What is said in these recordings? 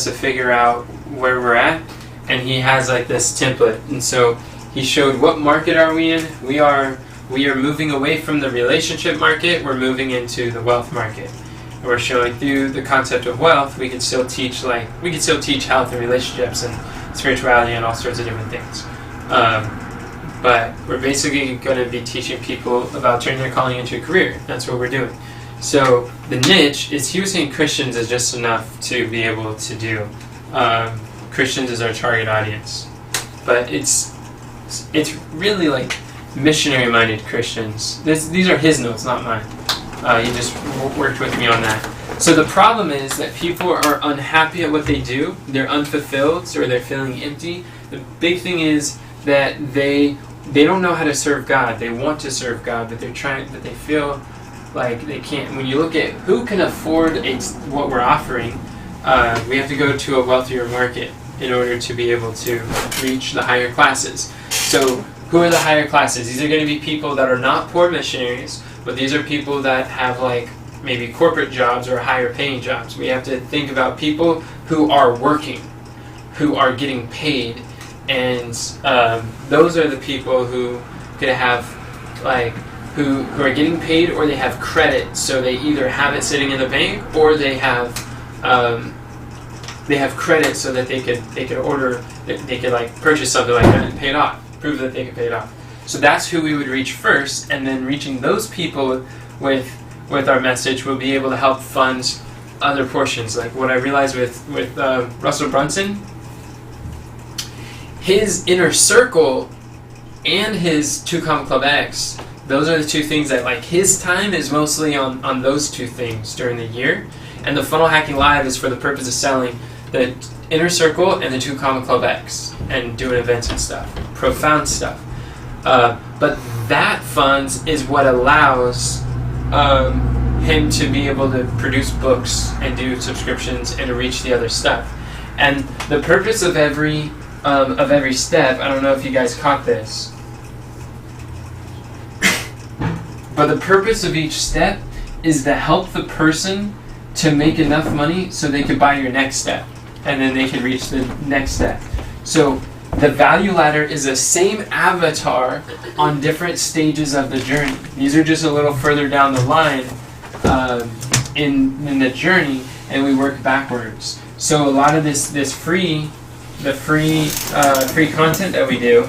to figure out where we're at, and he has like this template. And so he showed what market are we in. We are moving away from the relationship market. We're moving into the wealth market. And we're showing through the concept of wealth, we can still teach health and relationships and spirituality and all sorts of different things. But we're basically going to be teaching people about turning their calling into a career. That's what we're doing. So the niche is, he was saying Christians is just enough to be able to do. Christians is our target audience. But it's really like missionary-minded Christians. These are his notes, not mine. He just worked with me on that. So the problem is that people are unhappy at what they do. They're unfulfilled, or they're feeling empty. The big thing is that they don't know how to serve God. They want to serve God, but they feel like they can't. When you look at who can afford what we're offering, we have to go to a wealthier market in order to be able to reach the higher classes. So who are the higher classes? These are going to be people that are not poor missionaries, but these are people that have like maybe corporate jobs or higher paying jobs. We have to think about people who are working, who are getting paid, and those are the people who could have like who are getting paid, or they have credit, so they either have it sitting in the bank, or they have credit so that they could like purchase something like that and pay it off, prove that they could pay it off. So that's who we would reach first, and then reaching those people with our message will be able to help fund other portions. Like what I realized with Russell Brunson, his inner circle and his 2 Comma Club X, those are the two things that, like, his time is mostly on those two things during the year, and the Funnel Hacking Live is for the purpose of selling the inner circle and the 2 Comma Club X and doing events and stuff, profound stuff. But that funds is what allows him to be able to produce books and do subscriptions and to reach the other stuff. And the purpose of every step, I don't know if you guys caught this, but the purpose of each step is to help the person to make enough money so they could buy your next step, and then they can reach the next step. So the value ladder is the same avatar on different stages of the journey. These are just a little further down the line in the journey, and we work backwards. So a lot of this free content that we do.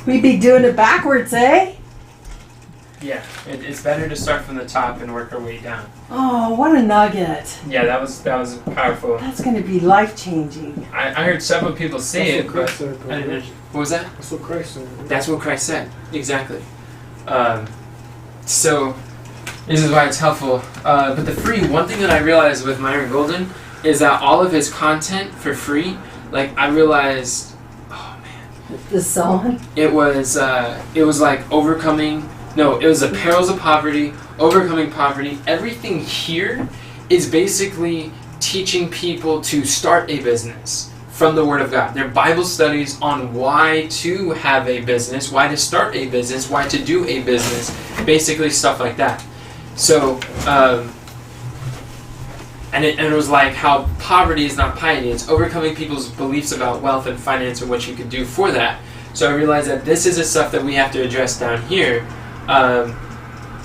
We be doing it backwards, eh? Yeah, it's better to start from the top and work our way down. Oh, what a nugget! Yeah, that was powerful. That's going to be life-changing. I heard several people say That's it, what but Christ said, I didn't. What was that? That's what Christ said. That's what Christ said. Exactly. So this is why it's helpful. But the free, one thing that I realized with Myron Golden is that all of his content for free, like I realized, oh man, The song? it was like overcoming. No, it was the perils of poverty, overcoming poverty. Everything here is basically teaching people to start a business from the Word of God. They're Bible studies on why to have a business, why to start a business, why to do a business, basically stuff like that. So, and it was like how poverty is not piety. It's overcoming people's beliefs about wealth and finance and what you could do for that. So I realized that this is the stuff that we have to address down here.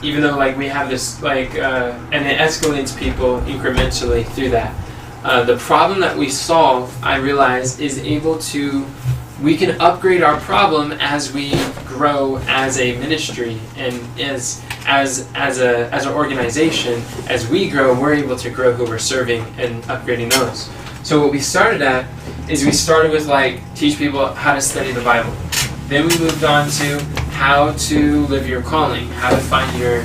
Even though like we have this like and it escalates people incrementally through that. The problem that we solve, I realize, is we can upgrade our problem as we grow as a ministry and as an organization. As we grow, we're able to grow who we're serving and upgrading those. So what we started at is we started with like teach people how to study the Bible. Then we moved on to how to live your calling, how to find your,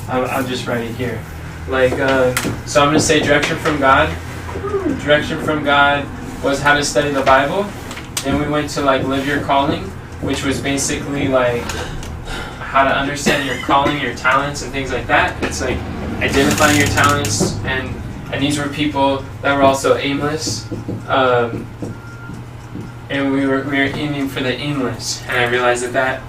I'll just write it here. Like, so I'm going to say direction from God. Direction from God was how to study the Bible. Then we went to like live your calling, which was basically like how to understand your calling, your talents, and things like that. It's like identifying your talents, and these were people that were also aimless. And we were aiming for the aimless, and I realized that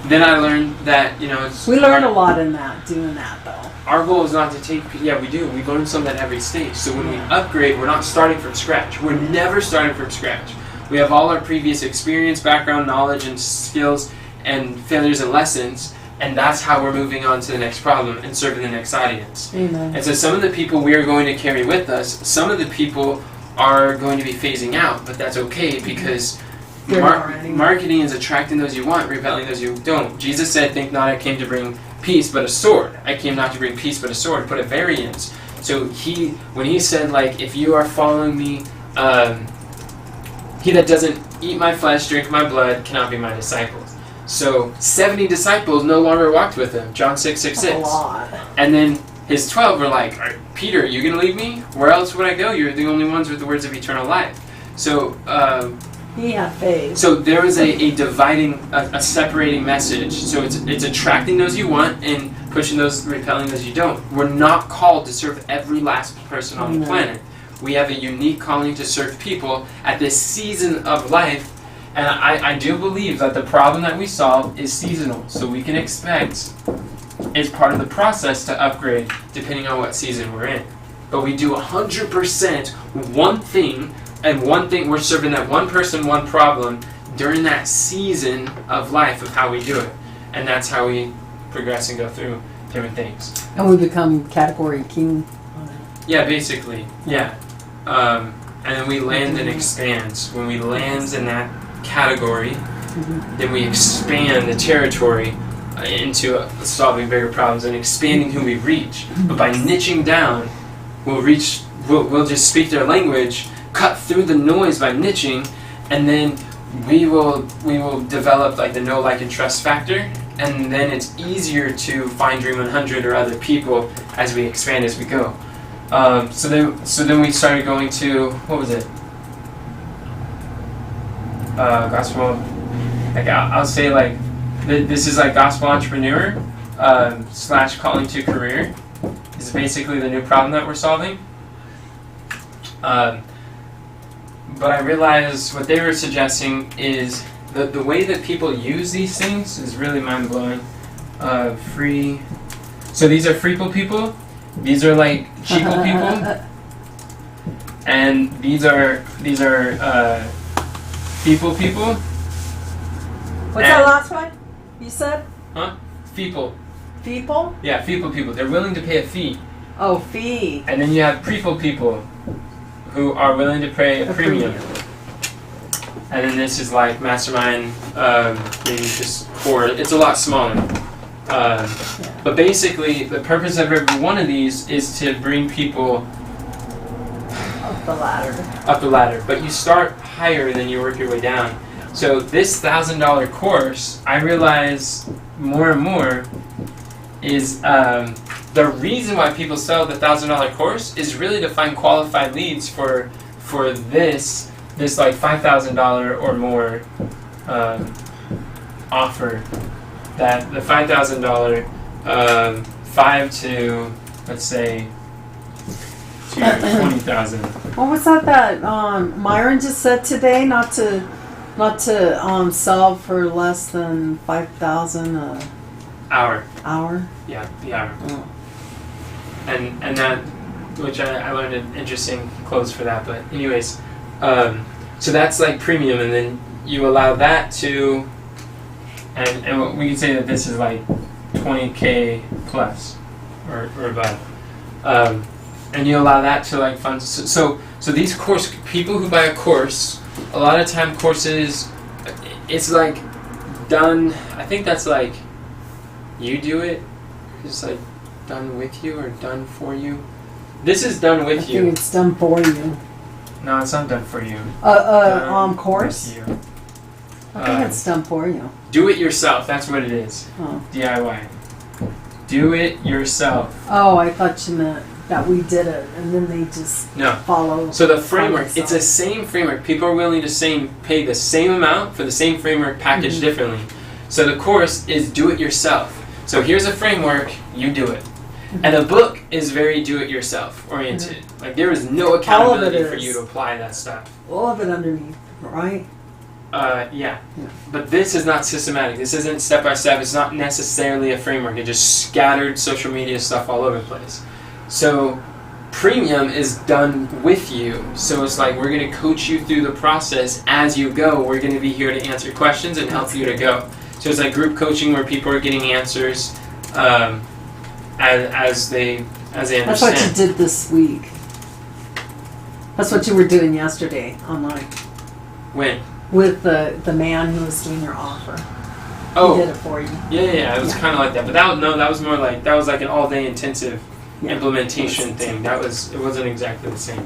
then I learned that, We learn a lot in that, doing that, though. our goal is not to take, we do. We learn something at every stage. So when we upgrade, we're not starting from scratch. We're never starting from scratch. We have all our previous experience, background, knowledge, and skills, and failures and lessons, and that's how we're moving on to the next problem and serving the next audience. Amen. And so some of the people we are going to carry with us, some of the people are going to be phasing out, but that's okay because marketing is attracting those you want, repelling those you don't. Jesus said, think not I came to bring peace but a sword. I came not to bring peace but a sword. Put a variance. So when he said, like, if you are following me, he that doesn't eat my flesh, drink my blood, cannot be my disciples. So 70 disciples no longer walked with him. John 6:6. A lot. And then his 12 were like, Peter, you going to leave me? Where else would I go? You're the only ones with the words of eternal life. So he had faith. So there is a dividing, a separating message. So it's attracting those you want and pushing those, repelling those you don't. We're not called to serve every last person on the planet. We have a unique calling to serve people at this season of life. And I do believe that the problem that we solve is seasonal. So we can expect it's part of the process to upgrade depending on what season we're in. But we do 100% one thing, and one thing, we're serving that one person, one problem during that season of life of how we do it. And that's how we progress and go through different things. And we become category king. Yeah, basically. Yeah. And then we land and expand. When we land in that category, then we expand the territory into solving bigger problems and expanding who we reach. But by niching down, we'll just speak their language, cut through the noise by niching, and then we will develop like the know, like, and trust factor, and then it's easier to find Dream 100 or other people as we expand as we go. So then we started going to, what was it? Gospel. Like I'll say like this is like gospel entrepreneur / calling to career is basically the new problem that we're solving. But I realized what they were suggesting is the way that people use these things is really mind blowing. Free. So these are freeple people. These are like cheaple people. And these are people. What's that last one you said? Huh? People. People? Yeah, people. They're willing to pay a fee. Oh, fee. And then you have people who are willing to pay a premium. And then this is like mastermind, maybe just core. It's a lot smaller. But basically, the purpose of every one of these is to bring people up the ladder. But you start higher and then you work your way down. So this $1,000 course, I realize more and more, is the reason why people sell the $1,000 course is really to find qualified leads for this like $5,000 or more offer. That the $5,000, 5 to, let's say, to 20,000. What was that Myron just said today? Not to sell for less than 5,000 a hour. Hour. Yeah, the hour. Oh. And that, which I learned an interesting close for that. But anyways, so that's like premium, and then you allow that to, and we can say that this is like 20K plus or above. And you allow that to like fund. So these course people who buy a course, a lot of time courses, it's like done. I think that's like you do it. It's like done with you or done for you. This is done with you. I think it's done for you. No, it's not done for you. Course. You. I think it's done for you. Do it yourself. That's what it is. Oh. DIY. Do it yourself. Oh, I thought you meant that we did it, and then they just follow. So the framework, it's the same framework. People are willing to pay the same amount for the same framework packaged differently. So the course is do it yourself. So here's a framework, you do it. And the book is very do-it-yourself oriented. Like there is no accountability for you to apply that stuff. All of it underneath, right? Yeah. But this is not systematic. This isn't step by step. It's not necessarily a framework. It just scattered social media stuff all over the place. So premium is done with you. So it's like we're going to coach you through the process as you go. We're going to be here to answer questions and help you to go. So it's like group coaching where people are getting answers as they understand. That's what you did this week. That's what you were doing yesterday online. When? With the man who was doing your offer. Oh. He did it for you. Yeah. It was kind of like that. But that was more like, that was like an all-day intensive implementation thing. It wasn't exactly the same.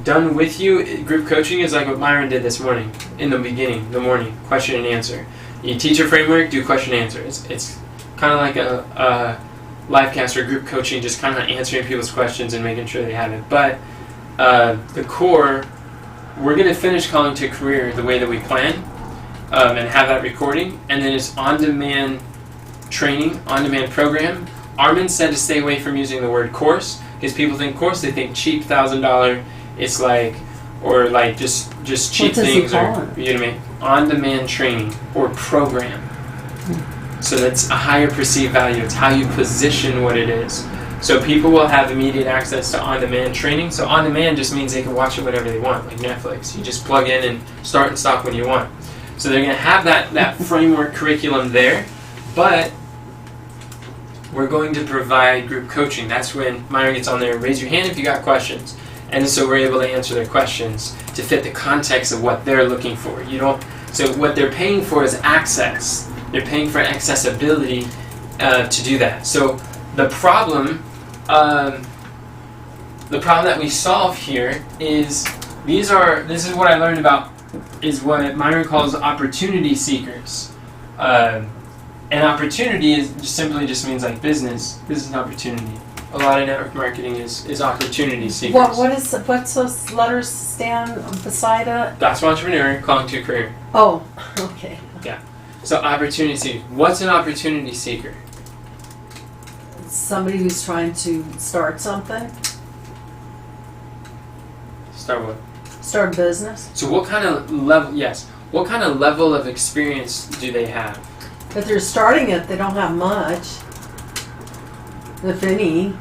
Done with you, group coaching is like what Myron did this morning, in the beginning, the morning, question and answer. You teach a framework, do question and answer. It's kind of like a live cast or group coaching, just kind of answering people's questions and making sure they have it. But the core, we're going to finish Calling to Career the way that we plan and have that recording. And then it's on-demand training, on-demand program. Armin said to stay away from using the word course because people think course, they think cheap $1,000. It's like, or like just cheap things, or you know what I mean? On-demand training or program. So that's a higher perceived value. It's how you position what it is. So people will have immediate access to on-demand training. So on-demand just means they can watch it whenever they want, like Netflix. You just plug in and start and stop when you want. So they're going to have that framework curriculum there, but we're going to provide group coaching. That's when Myron gets on there and raise your hand if you got questions. And so we're able to answer their questions to fit the context of what they're looking for. So what they're paying for is access. They're paying for accessibility to do that. So the problem that we solve here is this is what I learned about, is what Myron calls opportunity seekers. And opportunity simply means like business and opportunity. A lot of network marketing is opportunity seekers. What's those letters stand beside it? Gospel entrepreneur, calling to a career. Oh, okay. Yeah. So opportunity seeker. What's an opportunity seeker? Somebody who's trying to start something. Start what? Start a business. So what kind of level? Yes. What kind of level of experience do they have? If they're starting it, they don't have much, if any.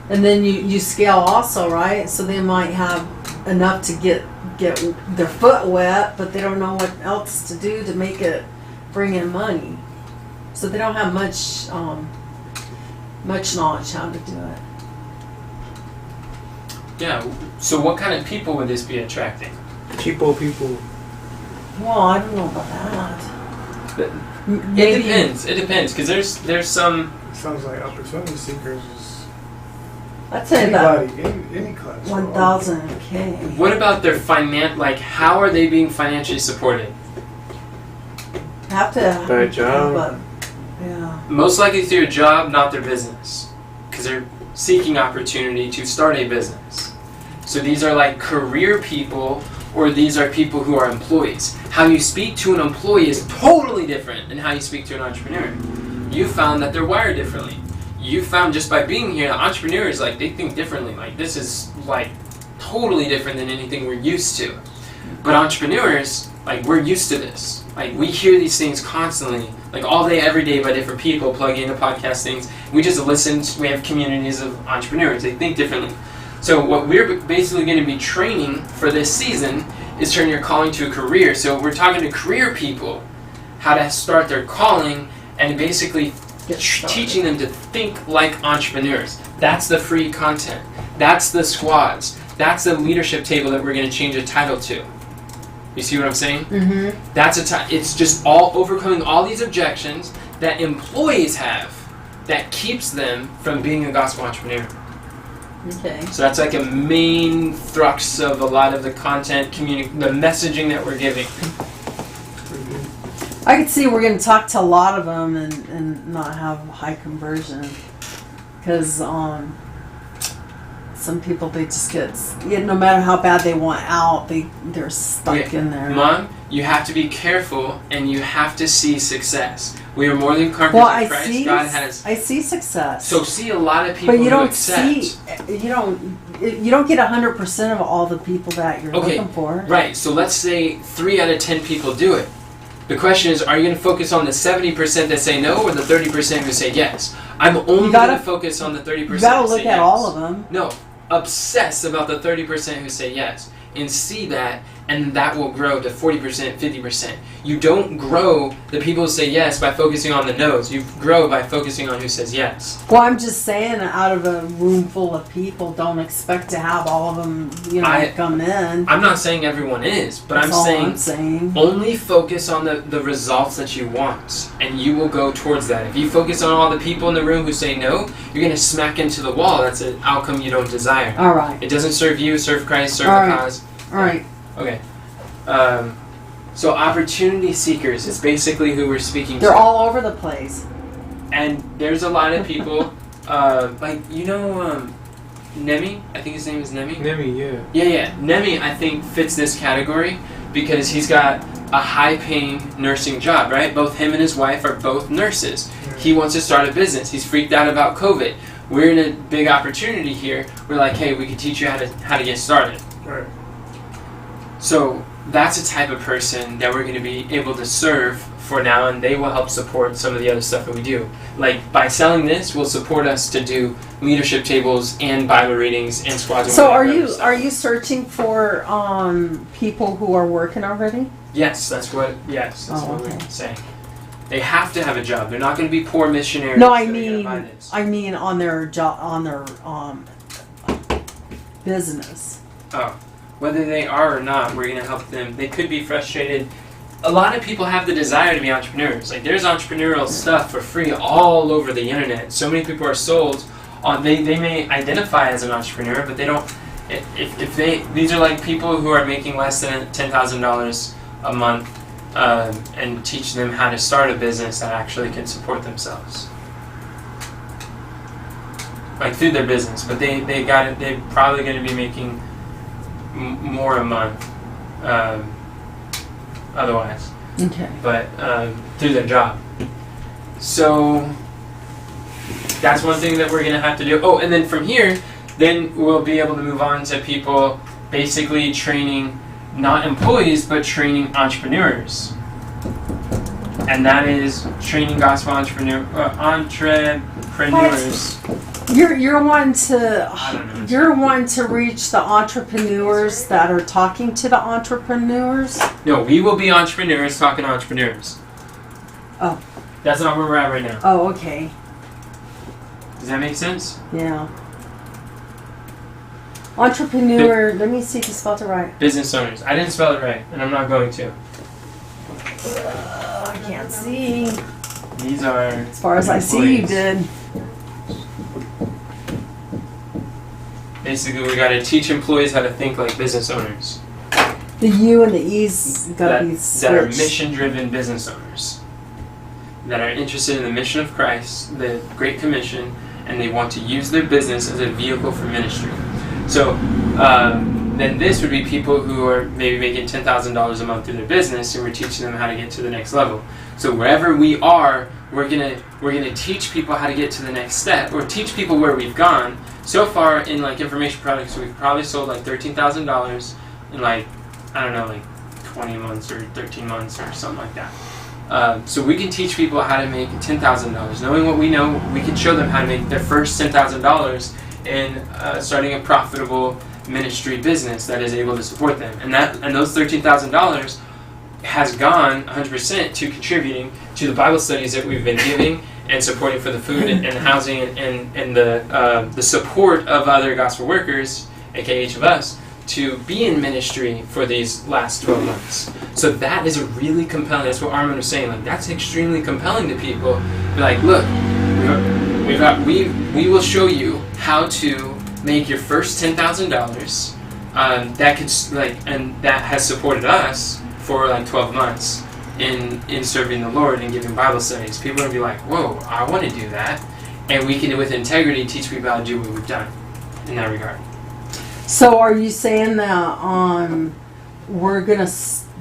And then you scale also, right? So they might have enough to get their foot wet, but they don't know what else to do to make it bring in money. So they don't have much knowledge how to do it. Yeah. So what kind of people would this be attracting? People. Well, I don't know about that. It depends, because there's some. Sounds like opportunity seekers is I'd say about anybody, any class. 1,000K. What about their how are they being financially supported? Have to By a job. Yeah. Most likely through a job, not their business, because they're seeking opportunity to start a business. So these are like career people, or these are people who are employees. How you speak to an employee is totally different than how you speak to an entrepreneur. You found that they're wired differently. You found just by being here, entrepreneurs, like, they think differently. Like, this is like totally different than anything we're used to. But entrepreneurs, like, we're used to this. Like, we hear these things constantly, like all day, every day by different people, plug into podcast things. We just listen. We have communities of entrepreneurs. They think differently. So what we're basically going to be training for this season is turn your calling to a career. So we're talking to career people how to start their calling and basically teaching them to think like entrepreneurs. That's the free content. That's the squads. That's the leadership table that we're going to change the title to. You see what I'm saying? Mm-hmm. That's it's just all overcoming all these objections that employees have that keeps them from being a gospel entrepreneur. Okay. So that's like a main thrust of a lot of the content, the messaging that we're giving. I could see we're going to talk to a lot of them and not have high conversion. Because some people, they just get, no matter how bad they want out, they're stuck in there. Mom, you have to be careful, and you have to see success. We are more than conquerors in Christ. God has. I see success. So see a lot of people but you who don't accept. you don't get 100% of all the people that you're looking for. Right. So let's say 3 out of 10 people do it. The question is, are you going to focus on the 70% that say no, or the 30% who say yes? I'm only going to focus on the 30% You got to who look say at yes. all of them. No, obsess about the 30% who say yes, and see that, and that will grow to 40%, 50%. You don't grow the people who say yes by focusing on the no's. You grow by focusing on who says yes. Well, I'm just saying, out of a room full of people, don't expect to have all of them, come in. I'm not saying everyone is, but That's I'm saying only focus on the results that you want, and you will go towards that. If you focus on all the people in the room who say no, you're going to smack into the wall. That's an outcome you don't desire. All right. It doesn't serve you, serve Christ, serve All the right. cause. All right. Okay. So opportunity seekers is basically who we're speaking to. They're all over the place. And there's a lot of people, Nemi? I think his name is Nemi? Nemi, yeah. Yeah. Nemi, I think, fits this category because he's got a high-paying nursing job, right? Both him and his wife are both nurses. Yeah. He wants to start a business. He's freaked out about COVID. We're in a big opportunity here. We're like, hey, we can teach you how to get started. Right. So that's a type of person that we're going to be able to serve for now, and they will help support some of the other stuff that we do. Like, by selling this, will support us to do leadership tables and Bible readings and squads. So are you searching for people who are working already? Yes, that's what we're saying. They have to have a job. They're not going to be poor missionaries. No, that are gonna buy this. I mean on their job, on their business. Oh, whether they are or not, we're going to help them. They could be frustrated. A lot of people have the desire to be entrepreneurs. Like, there's entrepreneurial stuff for free all over the internet. So many people are sold on. They may identify as an entrepreneur, but they don't. These are like people who are making less than $10,000 a month, and teach them how to start a business that actually can support themselves, like through their business. But they're probably going to be making more a month otherwise. Okay. But through their job. So that's one thing that we're going to have to do. Oh, and then from here, then we'll be able to move on to people basically training not employees, but training entrepreneurs. And that is training gospel entrepreneurs. You're wanting to I don't know. you're wanting to reach the entrepreneurs that are talking to the entrepreneurs. No, we will be entrepreneurs talking to entrepreneurs. Oh. That's not where we're at right now. Oh, okay. Does that make sense? Yeah. Entrepreneur. Let me see if you spelled it right. Business owners. I didn't spell it right, and I'm not going to. I can't see. These are. As far as I see, you did. Basically, we got to teach employees how to think like business owners. The U and the E's got to be that are switched. mission-driven business owners. That are interested in the mission of Christ, the Great Commission, and they want to use their business as a vehicle for ministry. So, then this would be people who are maybe making $10,000 a month through their business, and we're teaching them how to get to the next level. So wherever we are, we're gonna teach people how to get to the next step, or teach people where we've gone. So far in like information products, we've probably sold like $13,000 in like 20 months or 13 months or something like that. So we can teach people how to make $10,000. Knowing what we know, we can show them how to make their first $10,000 in starting a profitable ministry business that is able to support them. And those $13,000 has gone 100% to contributing to the Bible studies that we've been giving and supporting for the food and housing and the support of other gospel workers, aka each of us, to be in ministry for these last 12 months. So that is a really compelling. That's what Armin was saying. Like, that's extremely compelling to people. Be like, look, we will show you how to make your first $10,000. That could and that has supported us for like 12 months in serving the Lord and giving Bible studies. People are gonna be like, whoa, I want to do that, and we can with integrity teach people how to do what we've done. in that regard. So are you saying that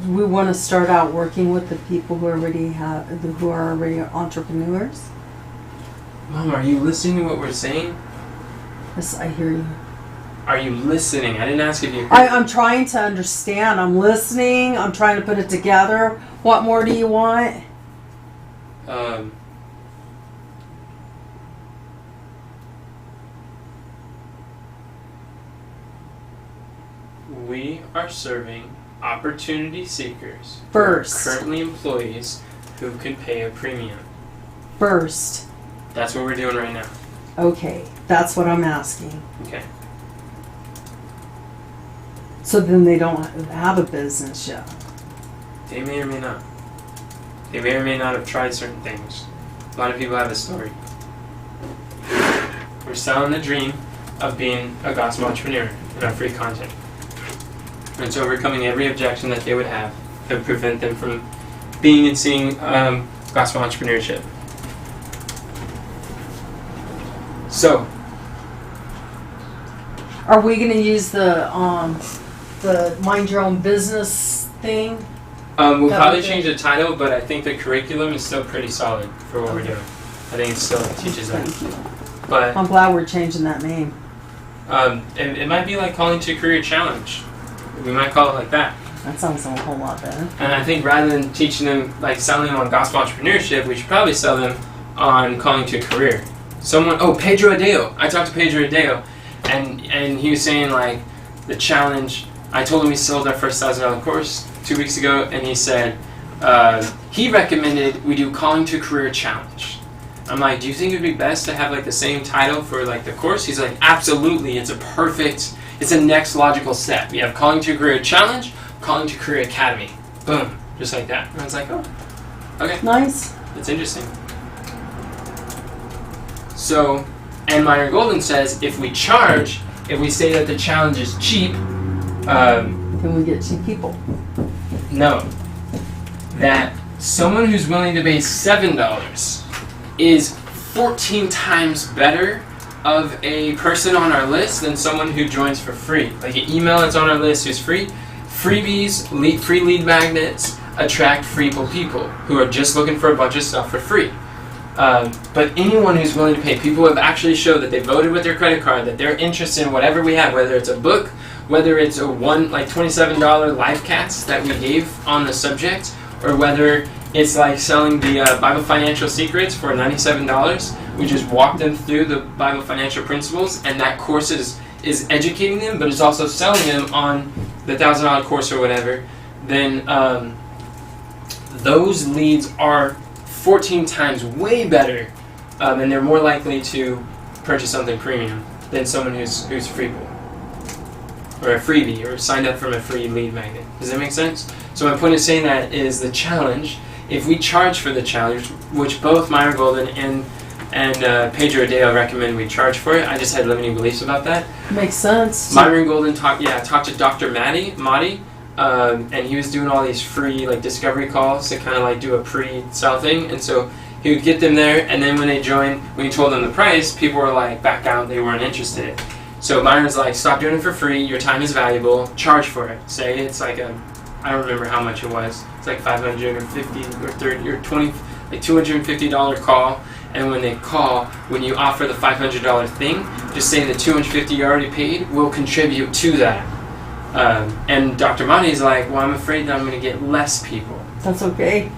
we want to start out working with the people who are already entrepreneurs? Mom, are you listening to what we're saying? Yes, I hear you. Are you listening? I didn't ask if you. I'm trying to understand. I'm listening. I'm trying to put it together. What more do you want? We are serving opportunity seekers, First. currently employees who can pay a premium. First. That's what we're doing right now. Okay, that's what I'm asking. Okay. So then they don't have a business yet. They may or may not. They may or may not have tried certain things. A lot of people have a story. We're selling the dream of being a gospel entrepreneur in our free content. And it's overcoming every objection that they would have that would prevent them from being and seeing gospel entrepreneurship. So, Are we going to use the mind your own business thing? we'll That probably was it. change the title, but I think the curriculum is still pretty solid for what we're doing. I think it still teaches that. Thank you. But I'm glad we're changing that name. it might be like calling to a career challenge. We might call it like that. That sounds a whole lot better. And I think rather than teaching them, like selling them on gospel entrepreneurship, we should probably sell them on calling to a career. Pedro Adeo. I talked to Pedro Adeo, and he was saying like the challenge. I told him we sold our first $1,000 course 2 weeks ago, and he said he recommended we do calling to a career challenge. I'm like, do you think it'd be best to have like the same title for like the course? He's like, absolutely. It's a next logical step. We have calling to a career challenge, calling to career academy. Boom, just like that. And I was like, oh, okay, Nice. that's interesting. So, and Myron Golden says if we say that the challenge is cheap, Can we get cheap people? no, that someone who's willing to pay $7 is 14 times better of a person on our list than someone who joins for free. Like an email that's on our list who's free. Freebies, free lead magnets attract free people who are just looking for a bunch of stuff for free. But anyone who's willing to pay, people who have actually showed that they voted with their credit card, that they're interested in whatever we have, whether it's a book, whether it's a $27 live cats that we gave on the subject, or whether it's like selling the Bible Financial Secrets for $97. We just walk them through the Bible Financial Principles, and that course is educating them, but it's also selling them on the $1,000 course or whatever. Then those leads are 14 times way better, and they're more likely to purchase something premium than someone who's free or a freebie or signed up from a free lead magnet. Does that make sense? So my point of saying that is the challenge. If we charge for the challenge, which both Myron Golden and Pedro Adeo recommend we charge for it, I just had limiting beliefs about that. Makes sense. Myron Golden talked to Dr. Mahdi, and he was doing all these free like discovery calls to kind of like do a pre-sell thing, and so he would get them there, and then when they joined, when he told them the price, people were like back out, they weren't interested. So Myron's like, stop doing it for free, your time is valuable, charge for it. Say it's like I don't remember how much it was, it's like $550 or $30 or $20, like $250 call, and when they call, when you offer the $500 thing, just say the $250 you already paid will contribute to that. And Dr. Mahdi's like, well, I'm afraid that I'm going to get less people. That's okay.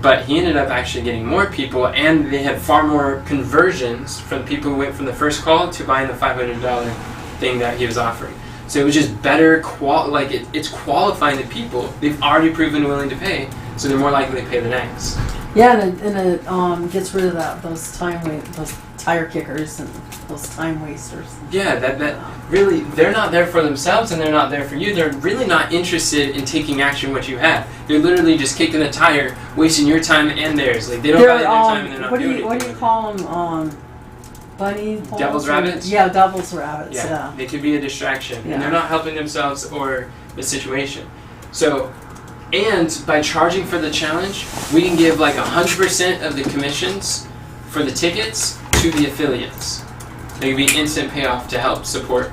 But he ended up actually getting more people, and they had far more conversions from people who went from the first call to buying the $500 thing that he was offering. So it was just better, it's qualifying the people. They've already proven willing to pay, so they're more likely to pay the next. Yeah, and it gets rid of those tire kickers and those time wasters. Yeah, that really, they're not there for themselves and they're not there for you. They're really not interested in taking action what you have. They're literally just kicking the tire, wasting your time and theirs. Like they don't value their time and they're not doing anything. What do you call them? Bunny holes? Devil's rabbits? Yeah, devil's rabbits. Yeah. They could be a distraction, Yeah. and they're not helping themselves or the situation. So, and by charging for the challenge, we can give like 100% of the commissions for the tickets to the affiliates. They can be instant payoff to help support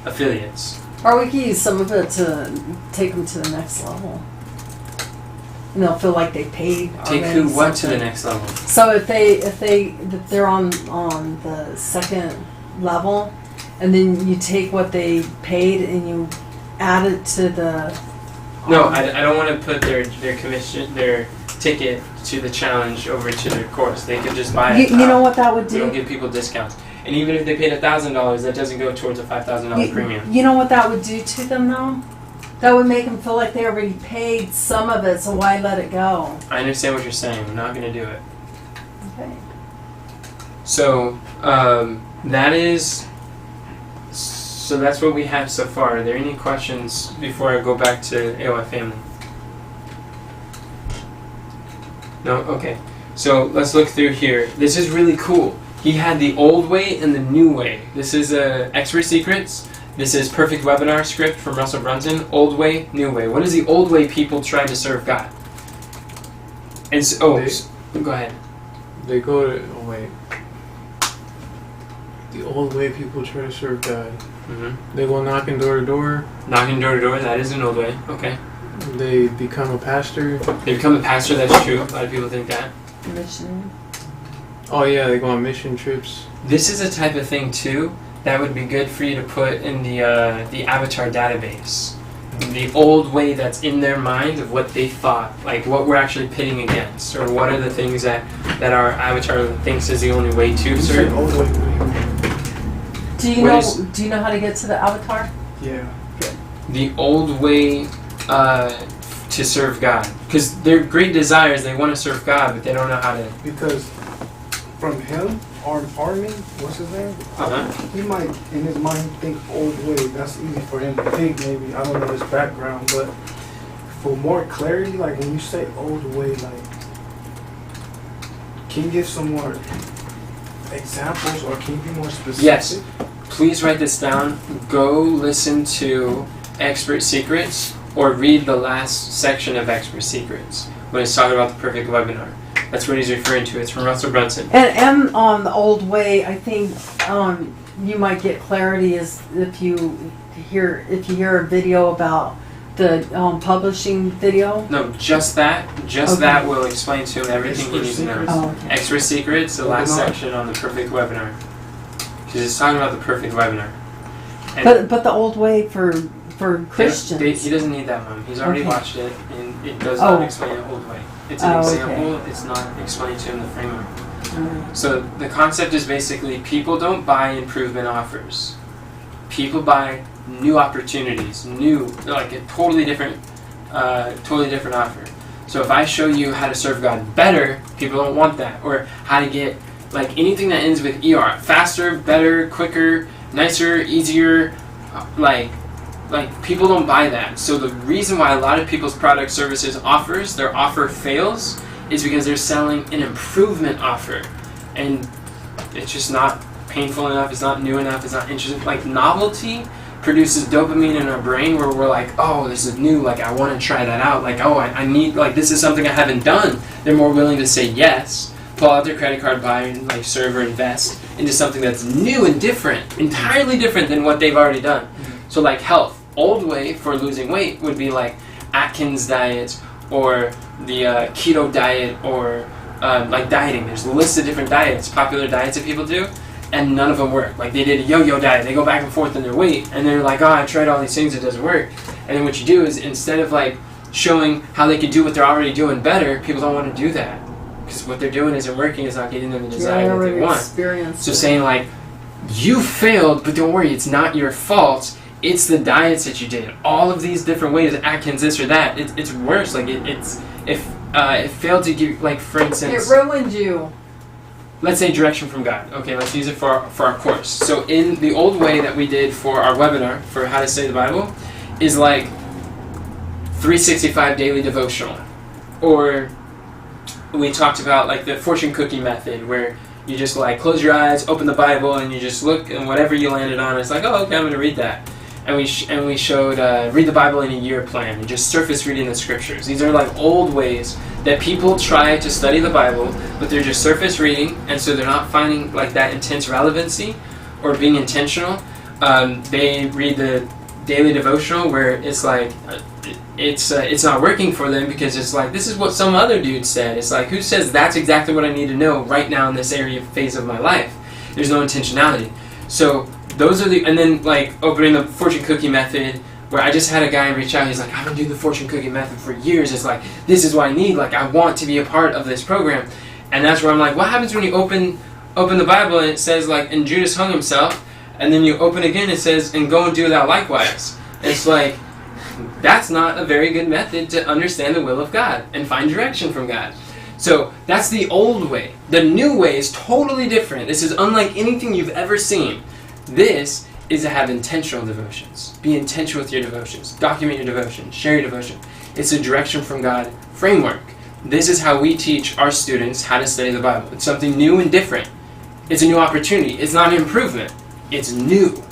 affiliates. Or we could use some of it to take them to the next level. And they'll feel like they paid. Take already who what to something. the next level? So if they're on the second level, and then you take what they paid and you add it to the. No, I don't want to put their commission, their ticket to the challenge over to their course. They could just buy it. You know what that would We don't do? give people discounts. And even if they paid $1,000, that doesn't go towards a $5,000 premium. You know what that would do to them though? That would make them feel like they already paid some of it, so why let it go? I understand what you're saying. We're not going to do it. Okay. So that's what we have so far. Are there any questions before I go back to AOI Family? No? Okay. So let's look through here. This is really cool. He had the old way and the new way. This is Expert Secrets. This is Perfect Webinar script from Russell Brunson. Old way, new way. What is the old way people try to serve God? And so, go ahead. They go to, oh wait. The old way people try to serve God. Mm-hmm. They go knocking door to door. Knocking door to door, that is an old way. Okay. They become a pastor. They become a pastor, that's true. A lot of people think that. Mission. Oh yeah, they go on mission trips. This is a type of thing, too, that would be good for you to put in the avatar database. The old way that's in their mind of what they thought, like what we're actually pitting against, or what are the things that our avatar thinks is the only way to You said serve. old way. Do you know how to get to the avatar? Yeah. The old way to serve God. Because they're great desires, they want to serve God, but they don't know how to. Because from him, Armin, what's his name? Uh-huh. He might, in his mind, think old way. That's easy for him to think, maybe. I don't know his background, but for more clarity, like when you say old way, like, can you give some more examples or can you be more specific? Yes. Please write this down. Go listen to Expert Secrets or read the last section of Expert Secrets when it's talking about the perfect webinar. That's what he's referring to. It's from Russell Brunson. And on the old way, I think you might get clarity is if you hear a video about the publishing video. No, just that. Okay. That will explain to him everything he needs to know. Oh, okay. Expert Secrets, the last section on the perfect webinar. Because it's talking about the perfect webinar. And But the old way for Christians. he doesn't need that one. He's already Okay. watched it, and it does not Oh. explain the old way. It's an Okay. example. It's not explaining to him the framework. Alright. So the concept is basically people don't buy improvement offers. People buy new opportunities, like a totally different offer. So if I show you how to serve God better, people don't want that. Or how to get like anything that ends with ER, faster, better, quicker, nicer, easier, like people don't buy that. So the reason why a lot of people's product services their offer fails is because they're selling an improvement offer. And it's just not painful enough, it's not new enough, it's not interesting. Like novelty produces dopamine in our brain where we're like, oh, this is new, like I want to try that out. Like, oh, I need, like this is something I haven't done. They're more willing to say yes, pull out their credit card, buy and like serve or invest into something that's new and different, entirely different than what they've already done. So like health, old way for losing weight would be like Atkins diet or the keto diet or like dieting. There's a list of different diets, popular diets that people do, and none of them work. Like they did a yo-yo diet, they go back and forth in their weight, and they're like, oh, I tried all these things, it doesn't work. And then what you do is instead of like showing how they can do what they're already doing better, people don't want to do that. Because what they're doing isn't working, it's not getting them the desire that they want. So saying like, you failed, but don't worry, it's not your fault. It's the diets that you did. All of these different ways, Atkins, this or that. It's worse. Like it failed to give, like for instance, It ruined you. let's say direction from God. Okay, let's use it for our course. So in the old way that we did for our webinar for how to study the Bible is like 365 daily devotional, or we talked about like the fortune cookie method where you just like close your eyes, open the Bible, and you just look, and whatever you landed on, it's like, oh, okay, I'm going to read that. and we showed read the Bible in a year plan and just surface reading the scriptures. These are like old ways that people try to study the Bible, but they're just surface reading, and so they're not finding like that intense relevancy or being intentional. They read the daily devotional where it's like it's not working for them because it's like, this is what some other dude said. It's like, who says that's exactly what I need to know right now in this phase of my life? There's no intentionality. So those are and then like opening the fortune cookie method, where I just had a guy reach out. He's like, I've been doing the fortune cookie method for years. It's like, this is what I need. Like, I want to be a part of this program. And that's where I'm like, what happens when you open the Bible and it says like, and Judas hung himself, and then you open again, it says, and go and do thou likewise. It's like, that's not a very good method to understand the will of God and find direction from God. So that's the old way. The new way is totally different. This is unlike anything you've ever seen. This is to have intentional devotions. Be intentional with your devotions. Document your devotion. Share your devotion. It's a direction from God framework. This is how we teach our students how to study the Bible. It's something new and different. It's a new opportunity. It's not an improvement. It's new.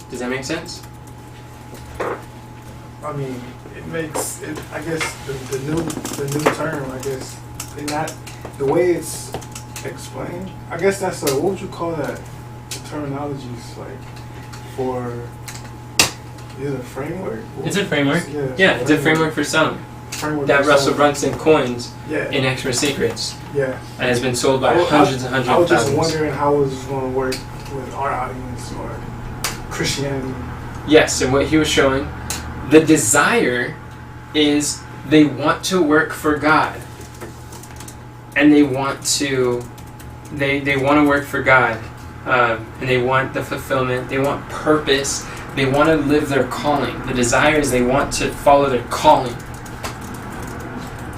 Does that make sense? I mean, it makes it. I guess the new term. I guess in that the way it's explained. I guess that's what would you call that? The terminologies like for. Is it a framework? It's a framework. Yeah, it's a framework for selling. That Russell Brunson coins in Extra Secrets. Yeah. And has been sold by hundreds and hundreds of thousands. I was just wondering how it was going to work with our audience or Christianity. Yes, and what he was showing, the desire is they want to work for God. And they want to work for God. And they want the fulfillment. They want purpose. They want to live their calling. The desire is they want to follow their calling.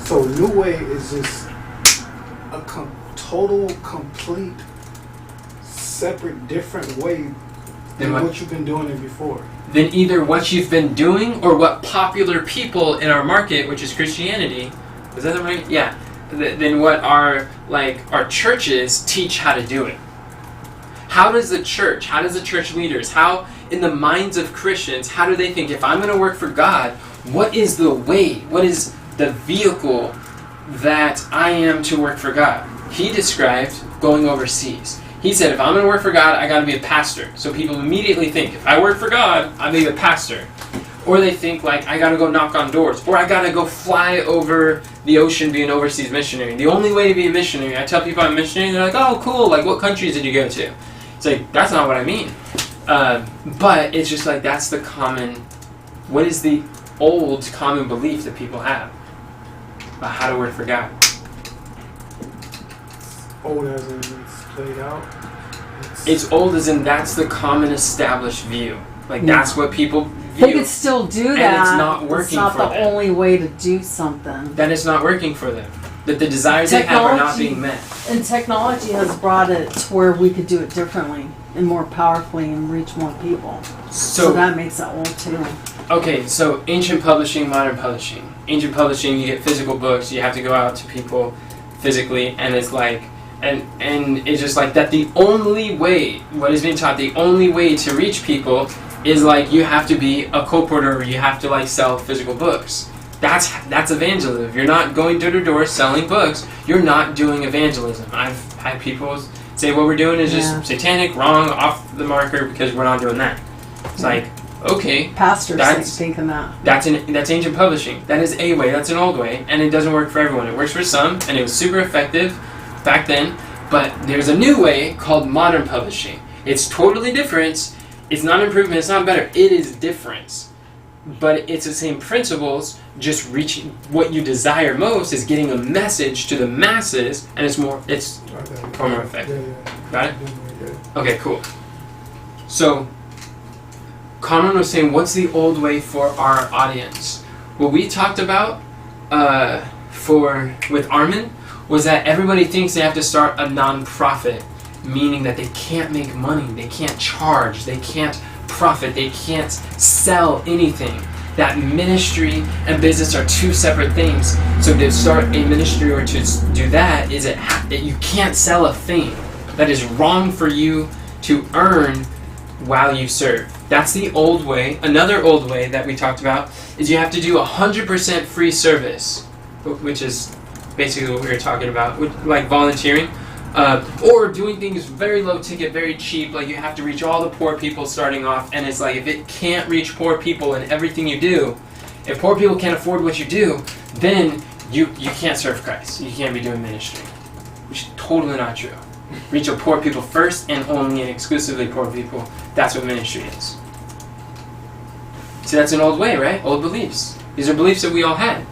So New Way is just a total, complete, separate, different way than what you've been doing it before. Than either what you've been doing or what popular people in our market, which is Christianity, is that right? Yeah. Than what our churches teach how to do it. How does the church leaders, how in the minds of Christians, how do they think, if I'm going to work for God, what is the way, what is the vehicle that I am to work for God? He described going overseas. He said, if I'm going to work for God, I got to be a pastor. So people immediately think, if I work for God, I'm going to be a pastor. Or they think, like, I got to go knock on doors. Or I got to go fly over the ocean, be an overseas missionary. The only way to be a missionary, I tell people I'm a missionary, they're like, oh, cool, like, what countries did you go to? It's like, that's not what I mean. But it's just like, that's the common, what is the old common belief that people have about how to work for God? Old as in it's played out? It's old as in that's the common established view. Like, that's what people view. They could still do that. And it's not working for them. It's not the only way to do something. That it's not working for them. That the desires they have are not being met. And technology has brought it to where we could do it differently and more powerfully and reach more people. So that makes it old too. Okay, so ancient publishing, modern publishing. Ancient publishing, you get physical books, you have to go out to people physically, and it's like, and it's just like that the only way, what is being taught, the only way to reach people is like you have to be a colporteur, or you have to like sell physical books. That's evangelism. If you're not going door to door selling books, you're not doing evangelism. I've had people say what we're doing is just satanic, wrong, off the marker, because we're not doing that. It's like, okay, pastors thinking that. That's ancient publishing. That is a way. That's an old way, and it doesn't work for everyone. It works for some, and it was super effective back then. But there's a new way called modern publishing. It's totally different. It's not improvement. It's not better. It is different. But it's the same principles, just reaching what you desire most is getting a message to the masses, and it's more effective. Got it? Okay, cool. So, Conran was saying, what's the old way for our audience? What we talked about with Armin was that everybody thinks they have to start a non-profit, meaning that they can't make money, they can't charge, they can't profit, they can't sell anything. That ministry and business are two separate things. So to start a ministry or to do that is that you can't sell a thing. That is wrong for you to earn while you serve. That's the old way. Another old way that we talked about is you have to do 100% free service, which is basically what we were talking about, like volunteering, or doing things very low ticket, very cheap. Like you have to reach all the poor people starting off, and it's like if it can't reach poor people in everything you do, if poor people can't afford what you do, then you can't serve Christ. You can't be doing ministry, which is totally not true. Reach your poor people first, and only and exclusively poor people. That's what ministry is. See, that's an old way, right? Old beliefs. These are beliefs that we all had.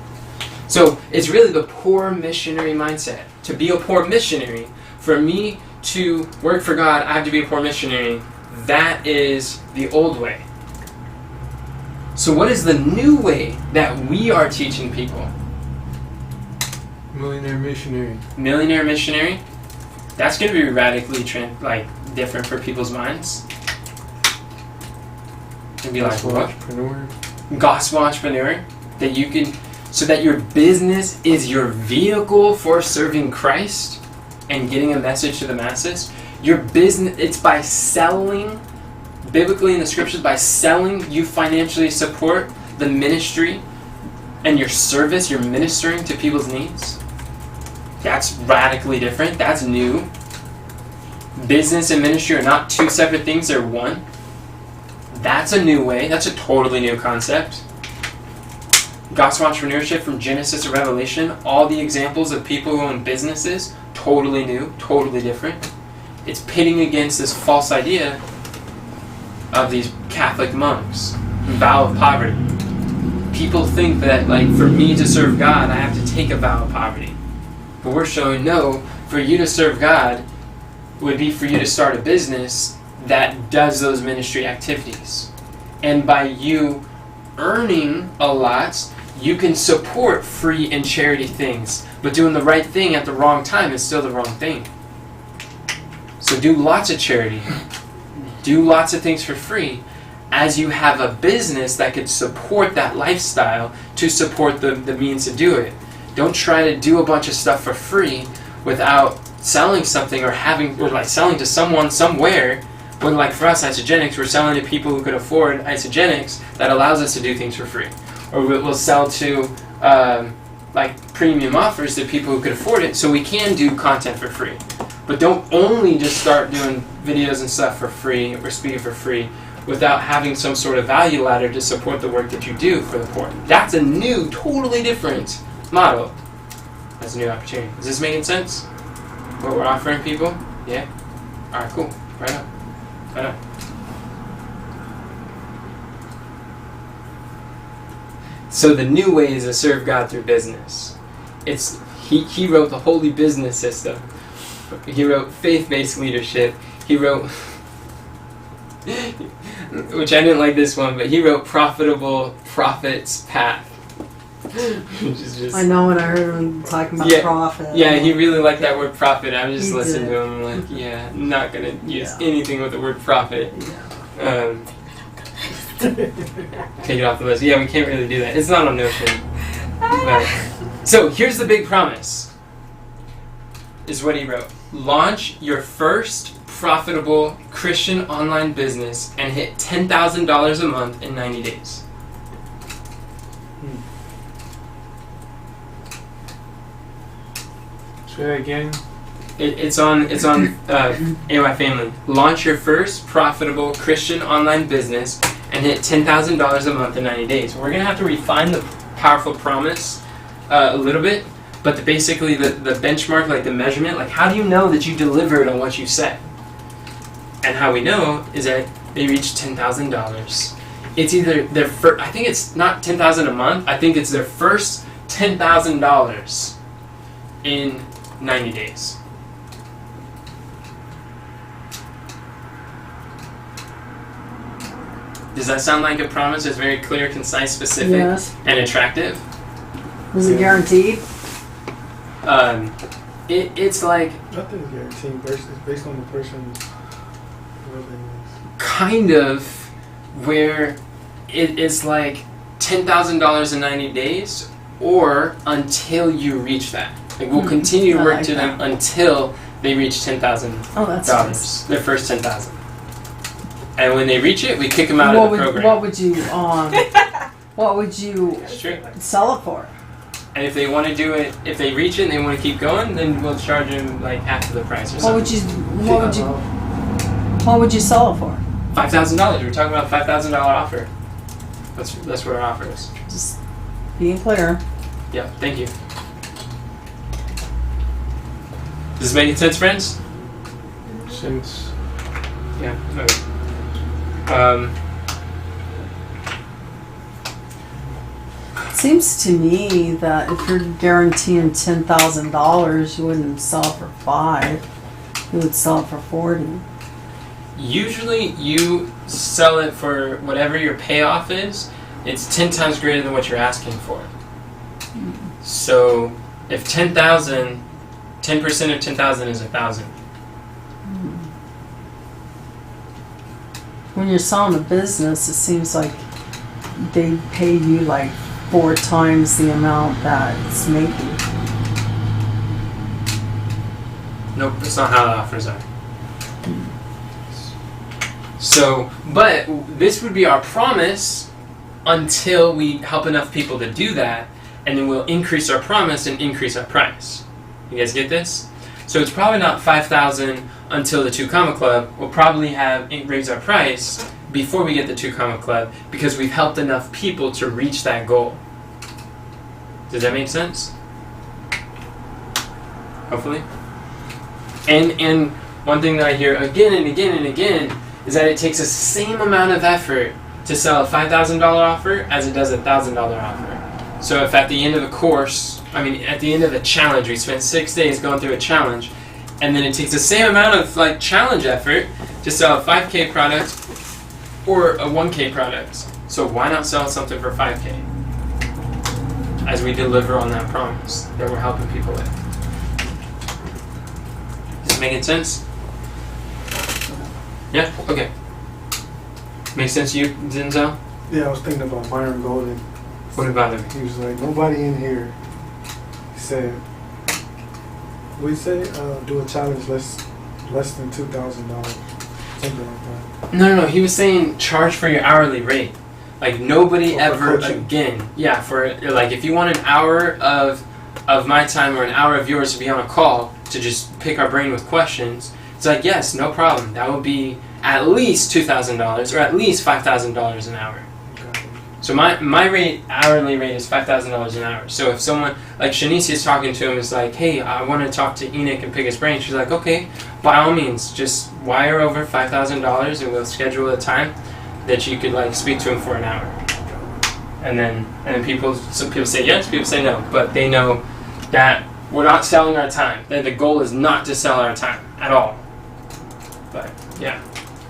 So it's really the poor missionary mindset. To be a poor missionary, for me to work for God, I have to be a poor missionary. That is the old way. So what is the new way that we are teaching people? Millionaire missionary. Millionaire missionary? That's going to be radically different for people's minds. And be like, what? Entrepreneur. Gospel entrepreneur, that you can, so that your business is your vehicle for serving Christ and getting a message to the masses. Your business, it's by selling, biblically in the scriptures, by selling, you financially support the ministry and your service, you're ministering to people's needs. That's radically different. That's new. Business and ministry are not two separate things, they're one. That's a new way. That's a totally new concept. Gospel entrepreneurship from Genesis to Revelation, all the examples of people who own businesses, totally new, totally different. It's pitting against this false idea of these Catholic monks. Vow of poverty. People think that, for me to serve God, I have to take a vow of poverty. But we're showing, no, for you to serve God would be for you to start a business that does those ministry activities. And by you earning a lot, you can support free and charity things. But doing the right thing at the wrong time is still the wrong thing. So do lots of charity. Do lots of things for free as you have a business that could support that lifestyle to support the means to do it. Don't try to do a bunch of stuff for free without selling something or selling to someone somewhere. When for us, Isogenics, we're selling to people who could afford Isogenics that allows us to do things for free. Or we'll sell to premium offers to people who could afford it, so we can do content for free. But don't only just start doing videos and stuff for free or speaking for free without having some sort of value ladder to support the work that you do for the poor. That's a new, totally different model. That's a new opportunity. Is this making sense? What we're offering people? Yeah? Alright, cool. Right on. Right on. So the new way is to serve God through business. He wrote the Holy Business System. He wrote Faith-Based Leadership. He wrote, which I didn't like this one, but he wrote Profitable Profits Path. Which is just, I know when I heard him talking about profit. Yeah, he really liked that word profit. I was just listening to him like, I'm not going to use anything with the word profit. Yeah. Take it off the list. Yeah, we can't really do that. It's not on Notion. But, so here's the big promise, is what he wrote. Launch your first profitable Christian online business and hit $10,000 a month in 90 days. Say that again. It's on AY Family. Launch your first profitable Christian online business and hit $10,000 a month in 90 days. We're going to have to refine the powerful promise a little bit, but basically the benchmark, the measurement, how do you know that you delivered on what you said? And how we know is that they reached $10,000. It's either their first, I think it's not $10,000 a month, I think it's their first $10,000 in 90 days. Does that sound like a promise that's very clear, concise, specific, and attractive? Was it guaranteed? It's like... Nothing's guaranteed based on the person's willingness. Kind of, where it's like $10,000 in 90 days, or until you reach that. We'll continue to work to them until they reach $10,000. Oh, that's nice. Their first $10,000. And when they reach it, we kick them out of the program. What would you That's true. sell it for? And if they want to do it, if they reach it and they want to keep going, then we'll charge them like half of the price or something. What would you sell it for? $5,000. We're talking about $5,000 offer. That's what our offer is. Just being clear. Yeah. Thank you. Does this make sense, friends? Since Yeah. Okay. Seems to me that if you're guaranteeing $10,000, you wouldn't sell it for $5,000. You would sell it for $40,000. Usually, you sell it for whatever your payoff is. It's 10 times greater than what you're asking for. So, if 10,000, 10% of 10,000 is 1,000. When you're selling a business, it seems like they pay you like 4 times the amount that it's making. Nope, that's not how the offers are. So, but this would be our promise until we help enough people to do that, and then we'll increase our promise and increase our price. You guys get this? So it's probably not 5,000 until the 2 Comma Club. We'll probably raise our price before we get the 2 Comma Club because we've helped enough people to reach that goal. Does that make sense? Hopefully. And one thing that I hear again and again and again is that it takes the same amount of effort to sell a $5,000 offer as it does a $1,000 offer. So if at the end of a course, at the end of a challenge, we spent 6 days going through a challenge, and then it takes the same amount of challenge effort to sell a 5K product or a 1K product. So why not sell something for 5K as we deliver on that promise that we're helping people with? Is it making sense? Yeah? Okay. Makes sense to you, Denzel? yeah, I was thinking about Byron Golden. What about him? He was like, nobody in here. He said, what he say? Do a challenge less than $2,000, something like that. No. He was saying charge for your hourly rate. Like nobody ever again. Yeah, for if you want an hour of my time or an hour of yours to be on a call to just pick our brain with questions, it's like yes, no problem. That would be at least $2,000 or at least $5,000 an hour. So my hourly rate is $5,000 an hour. So if someone, like Shanice is talking to him, is like, hey, I want to talk to Enoch and pick his brain. She's like, okay, by all means, just wire over $5,000 and we'll schedule a time that you could speak to him for an hour. And then some people say yes, people say no, but they know that we're not selling our time. That the goal is not to sell our time at all. But yeah.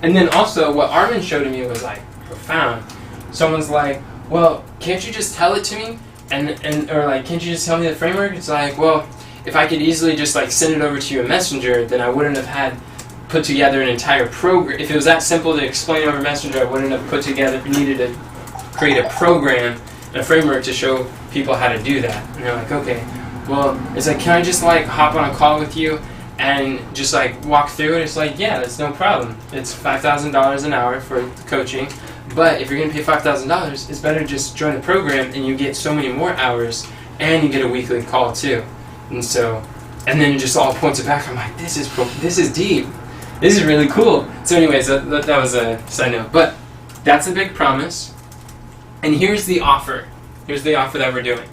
And then also what Armin showed me was profound. Someone's like, well, can't you just tell it to me? Or can't you just tell me the framework? It's like, well, if I could easily just send it over to you in Messenger, then I wouldn't have had put together an entire program. If it was that simple to explain over Messenger, I wouldn't have needed to create a program and a framework to show people how to do that. And they're like, okay, well, it's like, can I just hop on a call with you and just walk through it? It's like, yeah, that's no problem. It's $5,000 an hour for coaching. But if you're going to pay $5,000, it's better just join the program and you get so many more hours and you get a weekly call too. And then it just all points it back. I'm like, this is deep. This is really cool. So anyways, that was a side note. But that's a big promise. And here's the offer. Here's the offer that we're doing.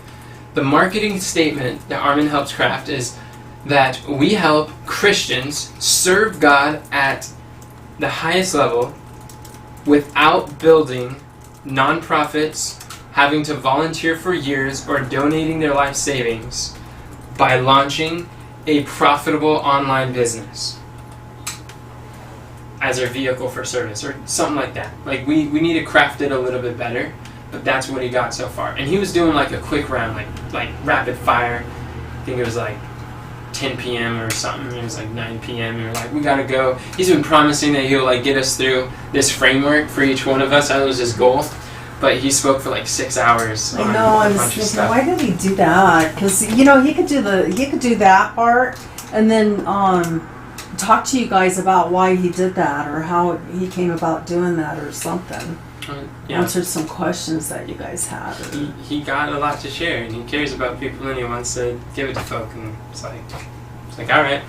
The marketing statement that Armin helps craft is that we help Christians serve God at the highest level without building nonprofits, having to volunteer for years, or donating their life savings by launching a profitable online business as our vehicle for service or something like that. We need to craft it a little bit better, but that's what he got so far. And he was doing a quick round, like rapid fire. I think it was 10 p.m. or something. It was 9 p.m. and we're we gotta go. He's been promising that he'll get us through this framework for each one of us. That was his goal. But he spoke for 6 hours. I know. I was thinking, why did he do that? Because he could do that part, and then talk to you guys about why he did that or how he came about doing that or something. Yeah. Answered some questions that you guys had. He got a lot to share, and he cares about people, and he wants to give it to folk, and it's like all right.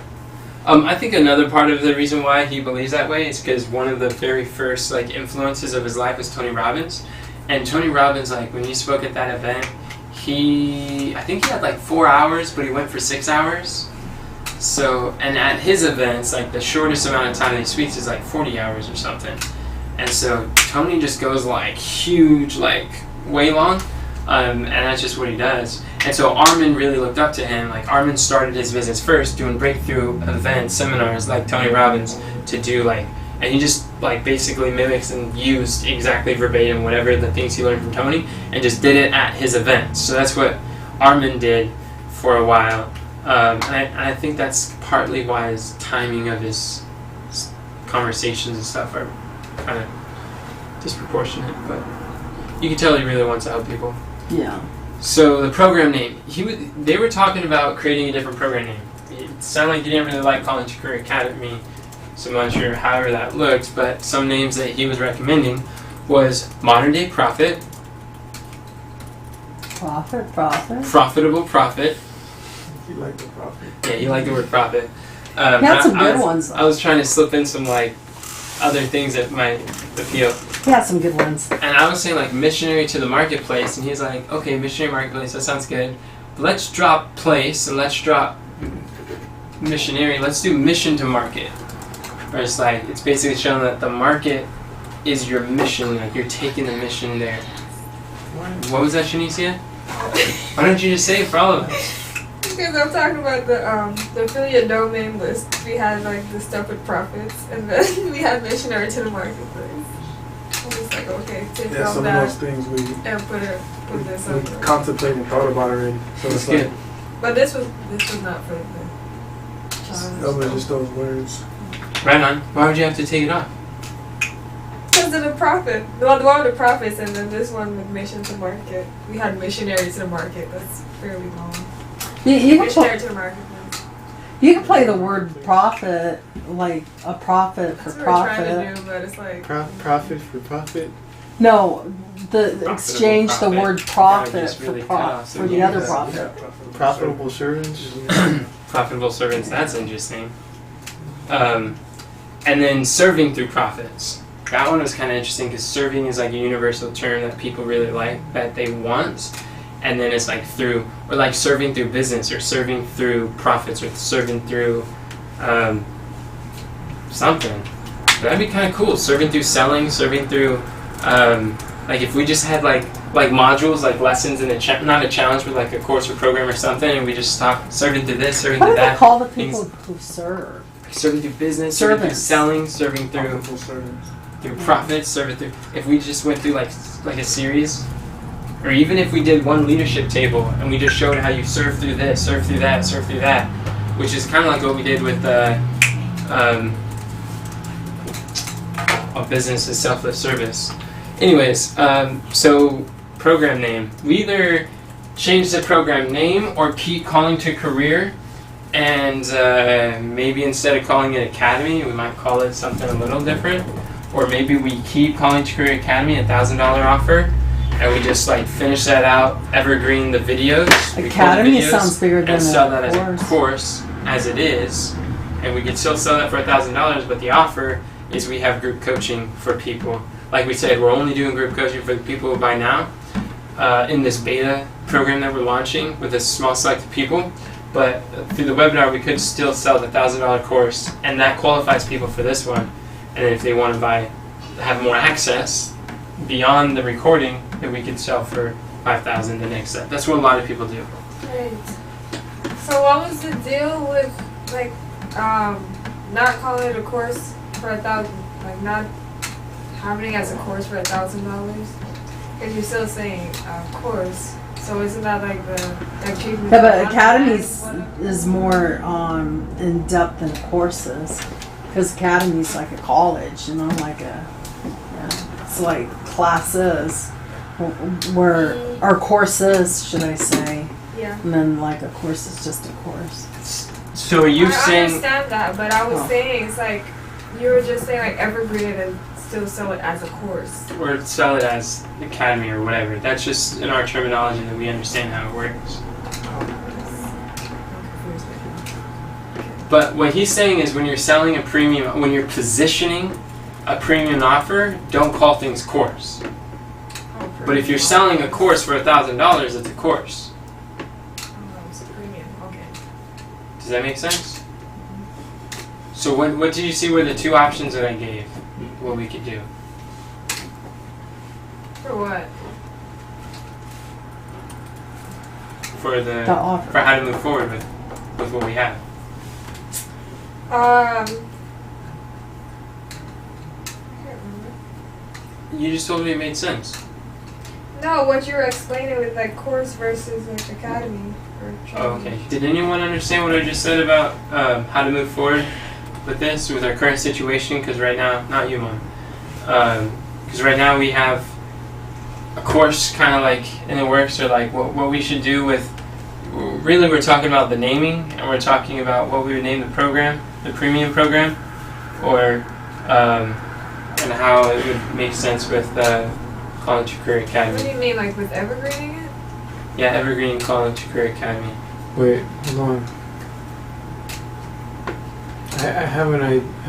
I think another part of the reason why he believes that way is because one of the very first like influences of his life was Tony Robbins, and Tony Robbins, like when he spoke at that event, I think he had like 4 hours, but he went for 6 hours. So, and at his events, like the shortest amount of time that he speaks is like 40 hours or something. And so Tony just goes like huge, like way long, and that's just what he does. And so Armin really looked up to him. Like Armin started his business first doing breakthrough events, seminars like Tony Robbins to do like, and he just like basically mimics and used exactly verbatim whatever the things he learned from Tony and just did it at his events. So that's what Armin did for a while. And I think that's partly why his timing of his conversations and stuff are kind of disproportionate, but you can tell he really wants to help people. Yeah. So the program name, they were talking about creating a different program name. It sounded like he didn't really like College Career Academy so much, or however that looked, but some names that he was recommending was Modern Day Profit, Profitable Profit. You like the profit. Yeah, you like the word profit. He had some good ones. I was trying to slip in some like other things that might appeal. He had some good ones. And I was saying like missionary to the marketplace, and he's like, okay, missionary marketplace, that sounds good. But let's drop place and let's drop missionary. Let's do mission to market. Where it's like, it's basically showing that the market is your mission, like you're taking the mission there. What was that, Shanicia? Why don't you just say it for all of us? Because I'm talking about the affiliate domain list. We had like the stuff with profits, and then we had missionary to the marketplace. I was like, okay, take Yeah, all some that of those things we and put this we over. contemplated and thought about already. So That's it's like, good. But this was not for the challenge. those are just those words. Right on. Why would you have to take it off? Because of the profit. The one with the profits, and then this one with mission to market. We had missionary to the market. That's fairly long. You can Missionary to the marketplace. You can play the word profit, like a profit for That's what we're trying profit. to do, but it's like Profit for profit. No, the Profitable exchange the profit. word Yeah, profit just really cut off for some the other words. profit. Profitable servants. Profitable servants, that's interesting. And then serving through profits. That one was kind of interesting because serving is like a universal term that people really like, that they want. And then it's like through, or like serving through business, or serving through profits, or serving through something. That'd be kind of cool. Serving through selling, serving through, like if we just had like modules, like lessons in not a challenge, but like a course or program or something, and we just talk serving through this, serving What through do they that. call the people who serve? Serving through business, serving through Servants. selling, serving through Profitable servants. profits, serving through. If we just went through like a series, or even if we did one leadership table and we just showed how you serve through this, serve through that, serve through that, which is kind of like what we did with a business is selfless service. Anyways, so program name. We either change the program name or keep calling to career. And maybe instead of calling it Academy, we might call it something a little different. Or maybe we keep calling to Career Academy $1,000 offer, and we just like finish that out, evergreen the videos. record the Academy videos, sounds bigger than and sell that a as course. a course as it is, and we could still sell that for $1,000. But the offer is we have group coaching for people. Like we said, we're only doing group coaching for the people who buy now in this beta program that we're launching with a small select of people. But through the webinar, we could still sell the $1,000 course, and that qualifies people for this one. And if they want to have more access beyond the recording, then we could sell for $5,000 the next set. That's what a lot of people do. Right. So what was the deal with like not calling it a course for $1,000, like not having it as a course for $1,000? Because you're still saying course. So isn't that like the achievement? Yeah, but academies is more in depth than courses, because academy's like a college, you know, like it's like classes, where courses, should I say? Yeah. And then like a course is just a course. So are you I saying? understand that, but I was Oh. saying it's like you were just saying like evergreen it and still sell it as a course. Or sell it as academy or whatever. That's just in our terminology that we understand how it works. But what he's saying is when you're selling a premium, when you're positioning a premium offer, don't call things course. But if you're selling a course for $1,000, it's a course. It's a premium. Okay. Does that make sense? So what did you see were the two options that I gave? What we could do? For what? For The offer. for how to move forward with what we have. I can't remember. You just told me it made sense. No, what you were explaining with like course versus like academy or Oh, training. okay. Did anyone understand what I just said about how to move forward with this, with our current situation? Because right now, not you, Mom. Because right now we have a course kind of like in the works, or like what we should do with. Really, we're talking about the naming, and we're talking about what we would name the program, the premium program, or and how it would make sense with College to Career What Academy. do you mean, like with evergreening it? Yeah, Evergreen College to Career Academy. Wait, hold on. I have an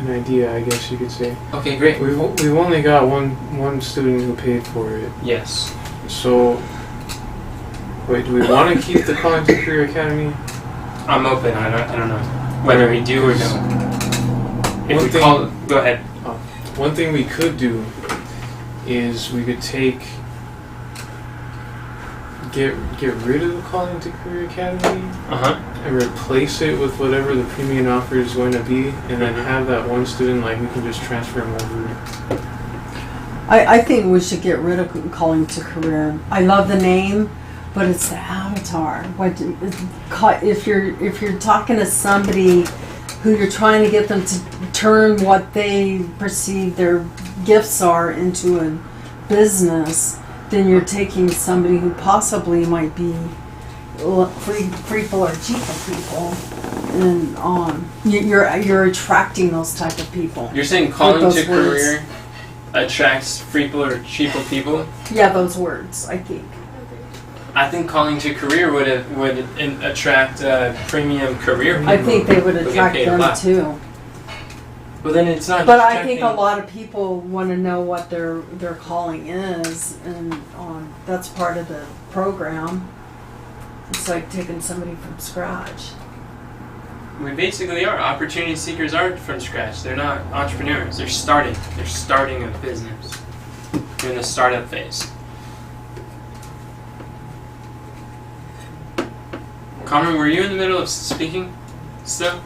idea, I guess you could say. Okay, great. We've only got one student who paid for it. Yes. So, wait, do we want to keep the College to Career Academy? I'm open. I don't know whether we do or don't. If One we thing- call, go ahead. One thing we could do is we could get rid of the College to Career Academy and replace it with whatever the premium offer is going to be, and then have that one student, like, we can just transfer him over. I think we should get rid of calling to career. I love the name, but it's the avatar. If you're talking to somebody who you're trying to get them to turn what they perceive their gifts are into a business, then you're taking somebody who possibly might be people or cheaper people, and you're attracting those type of people. You're saying calling those to words. career attracts people or cheaper people? Yeah, those words, I think. I think calling to career would attract premium career people. I think they would who get attract paid a them lot. too. Well, then it's not. But just I think a attracting- lot of people want to know what their calling is, and that's part of the program. It's like taking somebody from scratch. We basically are. Opportunity seekers are from scratch. They're not entrepreneurs. They're starting. They're starting a business. They're in the startup phase. Connor, were you in the middle of speaking still?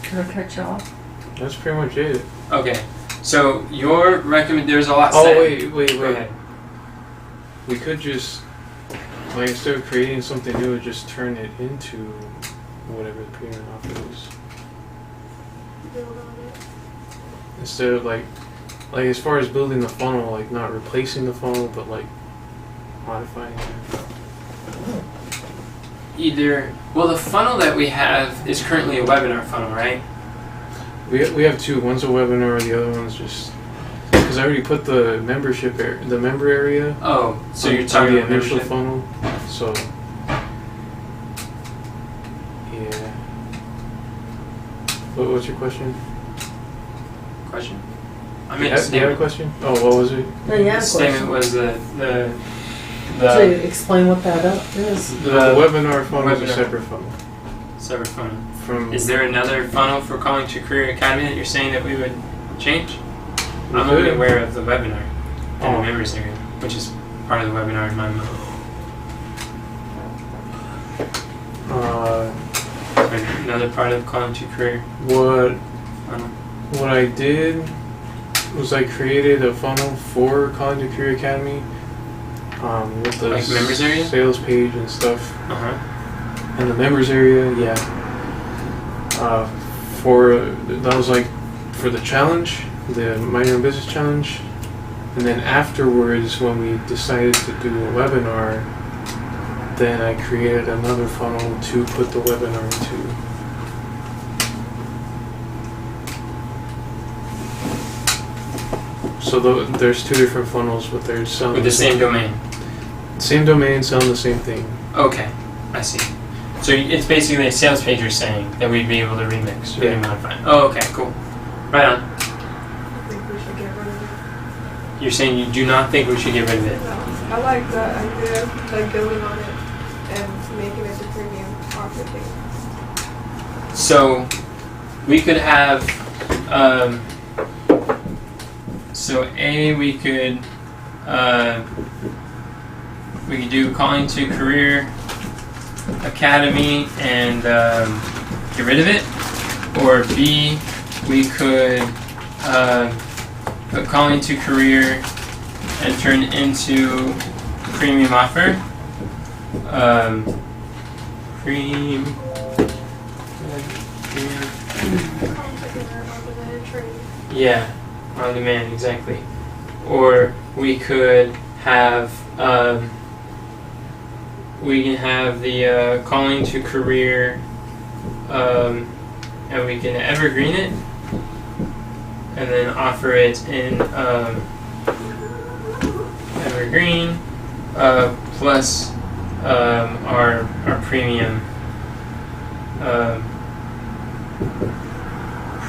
Could I cut you off? That's pretty much it. Okay. So your there's a lot Oh, said. wait. Go ahead. We could just, like, instead of creating something new, just turn it into whatever the premium offer is. Build on it. Instead of like as far as building the funnel, like not replacing the funnel, but like modifying it. Well, the funnel that we have is currently a webinar funnel, right? We have two. One's a webinar, the other one's just because I already put the membership the member area. Oh, so on- you're talking on the about initial membership? funnel. So yeah. What's your question? Question? I Do meant you have a statement. question? Oh, what was it? No, you The have a statement question. was To explain what that is. The webinar funnel is a webinar. separate funnel separate funnel. from. Is there another funnel for calling to Career Academy that you're saying that we would change? We I'm only could. aware of the webinar and Oh. the members area, which is part of the webinar in my mind. Another part of calling to Career What funnel. What I did was I created a funnel for College to Career Academy with the Like members area? sales page and stuff. Uh-huh. And the members area, yeah. That was like for the challenge, the Mind Your Own Business challenge. And then afterwards, when we decided to do a webinar, then I created another funnel to put the webinar into. So there's two different funnels, but they're selling with the same domain. Same domain, selling the same thing. Okay, I see. So it's basically a sales page you're saying that we'd be able to remix, really modify. Oh, okay, cool. Right on. I think we should get rid of it. You're saying you do not think we should get rid of it? No, I like the idea of like building on it and making it the premium offer thing. So we could have, so A, we could do calling to career academy and get rid of it, or B, we could put calling to career and turn into premium offer. Yeah, on demand, exactly. Or we could have we can have the calling to career, and we can evergreen it, and then offer it in evergreen plus our premium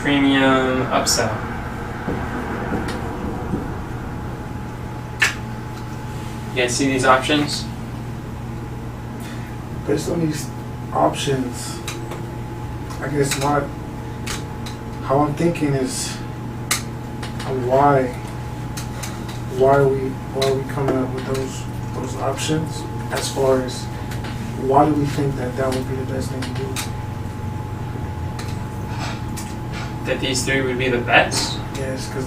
premium upsell. You guys see these options? Based on these options, I guess how I'm thinking is why are we coming up with those options, as far as why do we think that would be the best thing to do? That these three would be the best? Yes, because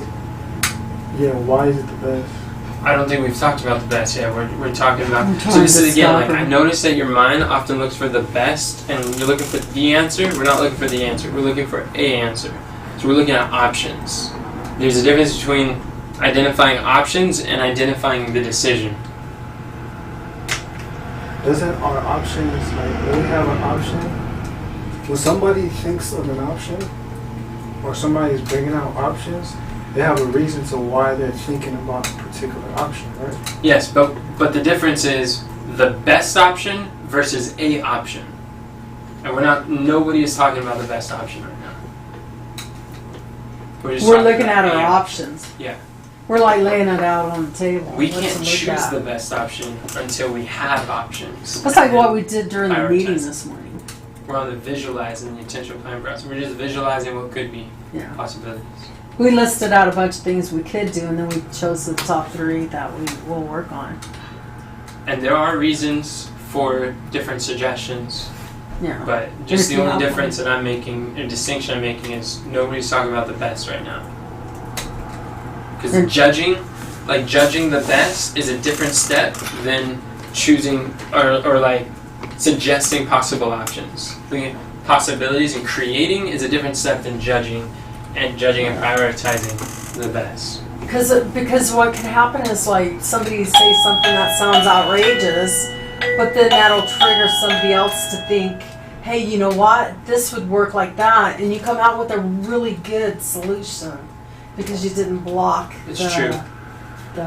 why is it the best? I don't think we've talked about the best yet. We're talking about. I'm So trying this to is again, like discover. I noticed that your mind often looks for the best, and you're looking for the answer. We're not looking for the answer. We're looking for a answer. So we're looking at options. There's a difference between identifying options and identifying the decision. Doesn't our options, like when we have an option, when somebody thinks of an option or somebody is bringing out options, they have a reason to why they're thinking about a particular option, right? Yes, but the difference is the best option versus a option, and nobody is talking about the best option right now. Just We're talking looking about at our a- options. Yeah. We're like laying it out on the table. We Let's can't look choose at. the best option until we have options. That's like what we did during the meeting Prioritize. this morning. We're on the visualizing the intentional plan process. We're just visualizing what could be Yeah. possibilities. We listed out a bunch of things we could do, and then we chose the top 3 that we will work on. And there are reasons for different suggestions, Yeah. but just If the you only have difference that I'm making, or distinction I'm making, is nobody's talking about the best right now. Because And- judging the best is a different step than choosing or like suggesting possible options. Looking at possibilities and creating is a different step than judging and prioritizing the best. Because what can happen is like somebody say something that sounds outrageous, but then that'll trigger somebody else to think, hey, you know what? This would work like that, and you come out with a really good solution because you didn't block It's the, true. the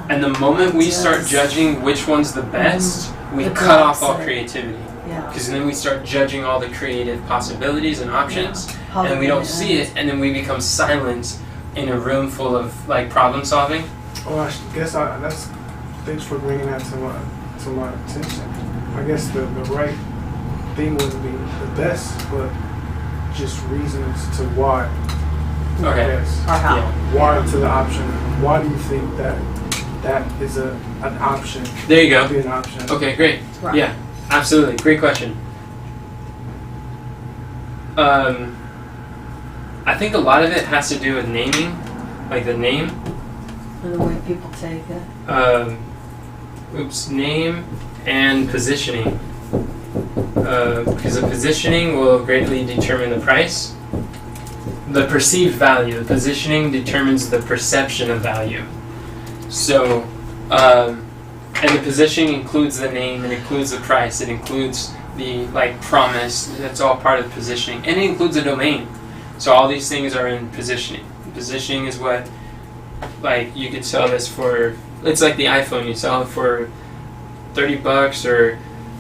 And the moment we start Yes. judging which one's the best, we The cut off all opposite. creativity. yeah. Because then we start judging all the creative possibilities and options, How and we they don't end. see it, and then we become silent in a room full of like problem solving. Oh, I guess that's, thanks for bringing that to my attention. I guess the right thing wouldn't be the best, but just reasons to why. Okay. I guess. Or how. Yeah. Why to the option? Why do you think that is an option? There you go. Be an option. Okay, great. Right. Yeah, absolutely. Great question. I think a lot of it has to do with naming, like the name. And the way people take it. Name and positioning. Because the positioning will greatly determine the price. The perceived value. The positioning determines the perception of value. So, and the positioning includes the name, it includes the price, it includes the promise. That's all part of positioning, and it includes a domain. So all these things are in positioning. Positioning is what like you could sell this for, it's like the iPhone, you sell it for $30 or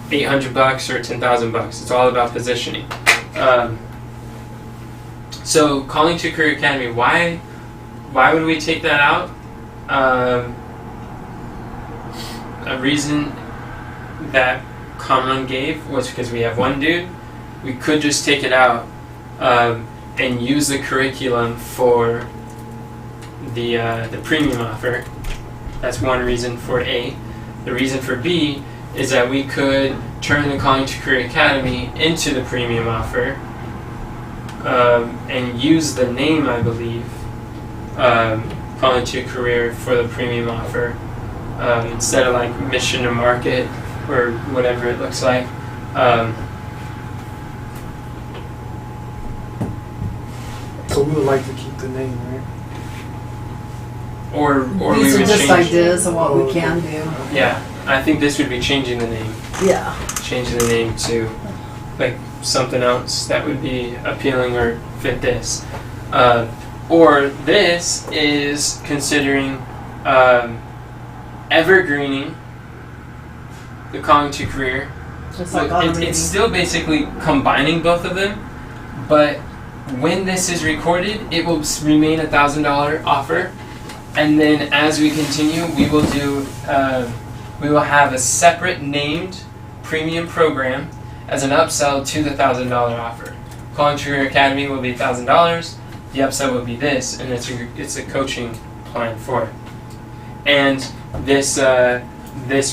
$800 or $10,000. It's all about positioning. So calling to Career Academy, why would we take that out? A reason that Kamran gave was because we have one dude. We could just take it out and use the curriculum for the premium offer. That's one reason for A. The reason for B is that we could turn the Calling to Career Academy into the premium offer and use the name, I believe, Calling to Career for the premium offer instead of like Mission to Market or whatever it looks like. So we would like to keep the name, right? Or we These are would just change. ideas of what we can do. Yeah, I think this would be changing the name. Yeah. Changing the name to like something else that would be appealing or fit this. Or this is considering evergreening the Calling to Career. Just So like automating. it's still basically combining both of them, but when this is recorded, it will remain $1,000 offer, and then as we continue, we will do we will have a separate named premium program as an upsell to the $1,000 offer. Calling to Career Academy will be $1,000. The upsell will be this, and it's a coaching plan for it. And this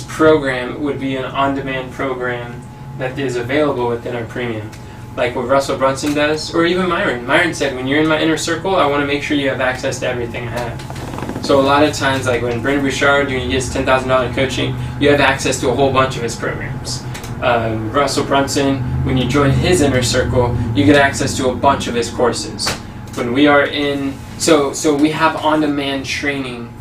program would be an on-demand program that is available within our premium, like what Russell Brunson does, or even Myron. Myron said, when you're in my inner circle, I want to make sure you have access to everything I have. So a lot of times, like when Brendan Bouchard, when he gets $10,000 coaching, you have access to a whole bunch of his programs. Russell Brunson, when you join his inner circle, you get access to a bunch of his courses. When we are in, so we have on-demand training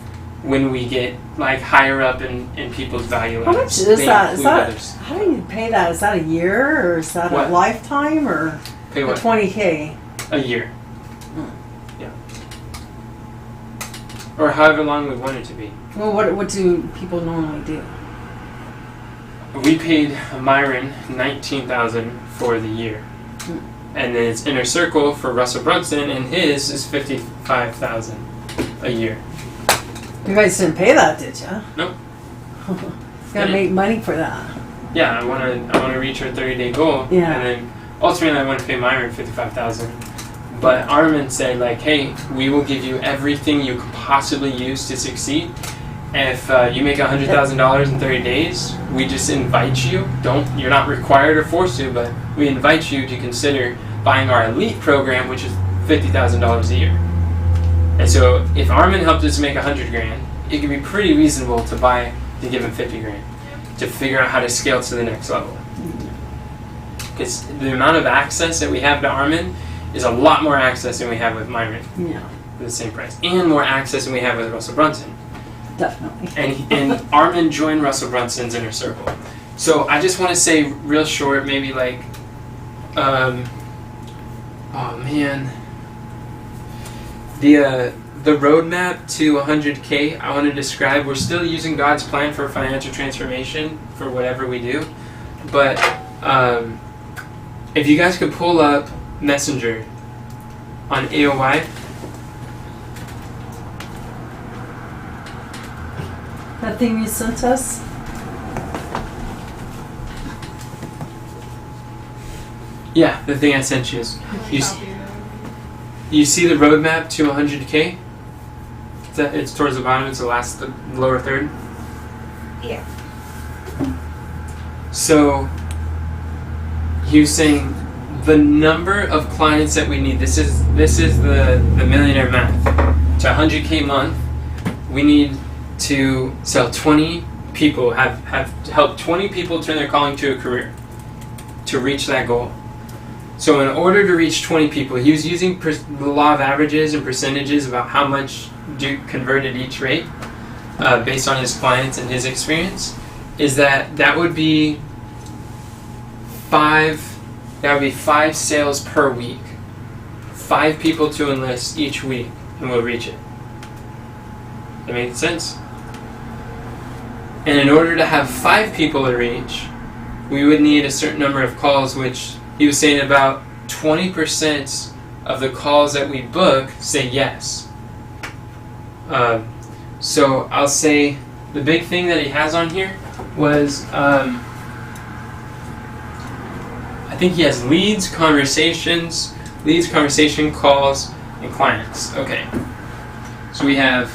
when we get like higher up in people's value How much ladders. is They that? Is include that others. how do you pay that? Is that a year or is that What? a lifetime or Pay the what? 20K? A year. Yeah. Or however long we want it to be. Well, what do people normally do? We paid Myron $19,000 for the year. And then it's inner circle for Russell Brunson, and his is $55,000 a year. You guys didn't pay that, did you? Nope. Gotta make money for that. Yeah, I wanna reach our 30-day goal. Yeah. And then ultimately I want to pay Myron $55,000. But Armin said like, hey, we will give you everything you could possibly use to succeed. If you make $100,000 in 30 days, we just invite you. You're not required or forced to, but we invite you to consider buying our elite program, which is $50,000 a year. And so, if Armin helped us make $100,000, it can be pretty reasonable to give him $50,000 to figure out how to scale to the next level. Because the amount of access that we have to Armin is a lot more access than we have with Myron Yeah, for the same price, and more access than we have with Russell Brunson. definitely. And Armin joined Russell Brunson's inner circle. So I just want to say real short, maybe like, oh man, the roadmap to 100K I want to describe. We're still using God's plan for financial transformation for whatever we do, but if you guys could pull up Messenger on AOI. That thing you sent us? Yeah, the thing I sent you is, you, s- Copy that. you see the roadmap to 100K? It's towards the bottom, it's the lower third. Yeah. So, he was saying the number of clients that we need, this is the millionaire math. To 100K month, we need to sell 20 people, have helped 20 people turn their calling to a career to reach that goal. So in order to reach 20 people, he was using the law of averages and percentages about how much do convert at each rate based on his clients and his experience, is that would be 5 sales per week. 5 people to enlist each week, and we'll reach it. That makes sense. And in order to have 5 people to reach, we would need a certain number of calls, which he was saying about 20% of the calls that we book say yes. So I'll say the big thing that he has on here was, I think he has leads, conversation calls, and clients. Okay. So we have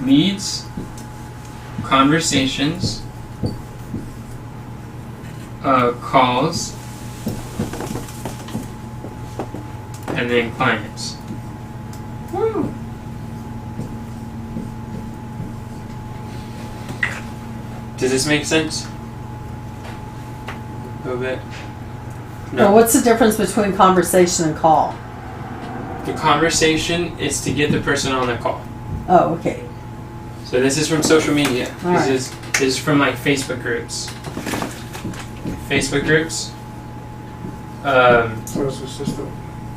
leads, conversations, calls, and then clients. Woo! Does this make sense? A little bit? Well, what's the difference between conversation and call? The conversation is to get the person on the call. Oh, okay. So this is from social media. All right. This is from like Facebook groups. Facebook groups. Social system.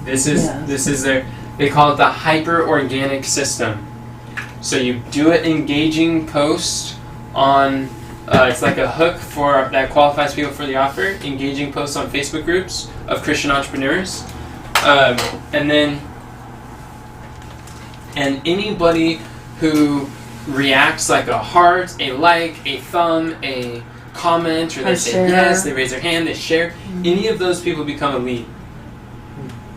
This is they call it the hyper organic system. So you do an engaging post on it's like a hook for that qualifies people for the offer. Engaging posts on Facebook groups of Christian entrepreneurs, and anybody who reacts like a heart, a like, a thumb, a comment, or they say yes, they raise their hand, they share. Any of those people become a lead.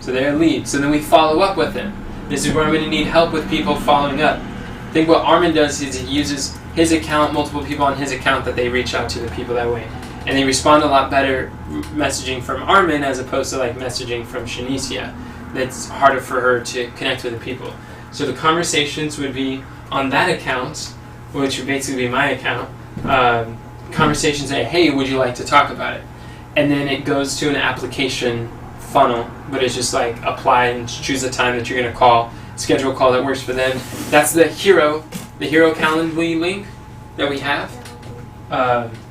So they're a lead. So then we follow up with them. This is where I'm going to need help with people following up. I think what Armin does is he uses his account, multiple people on his account, that they reach out to the people that way. And they respond a lot better messaging from Armin as opposed to like messaging from Shanicia. That's harder for her to connect with the people. So the conversations would be on that account, which would basically be my account. Conversations say, hey, would you like to talk about it? And then it goes to an application funnel, but it's just like apply and choose a time that you're going to call, schedule a call that works for them. That's the Hero Calendly link that we have,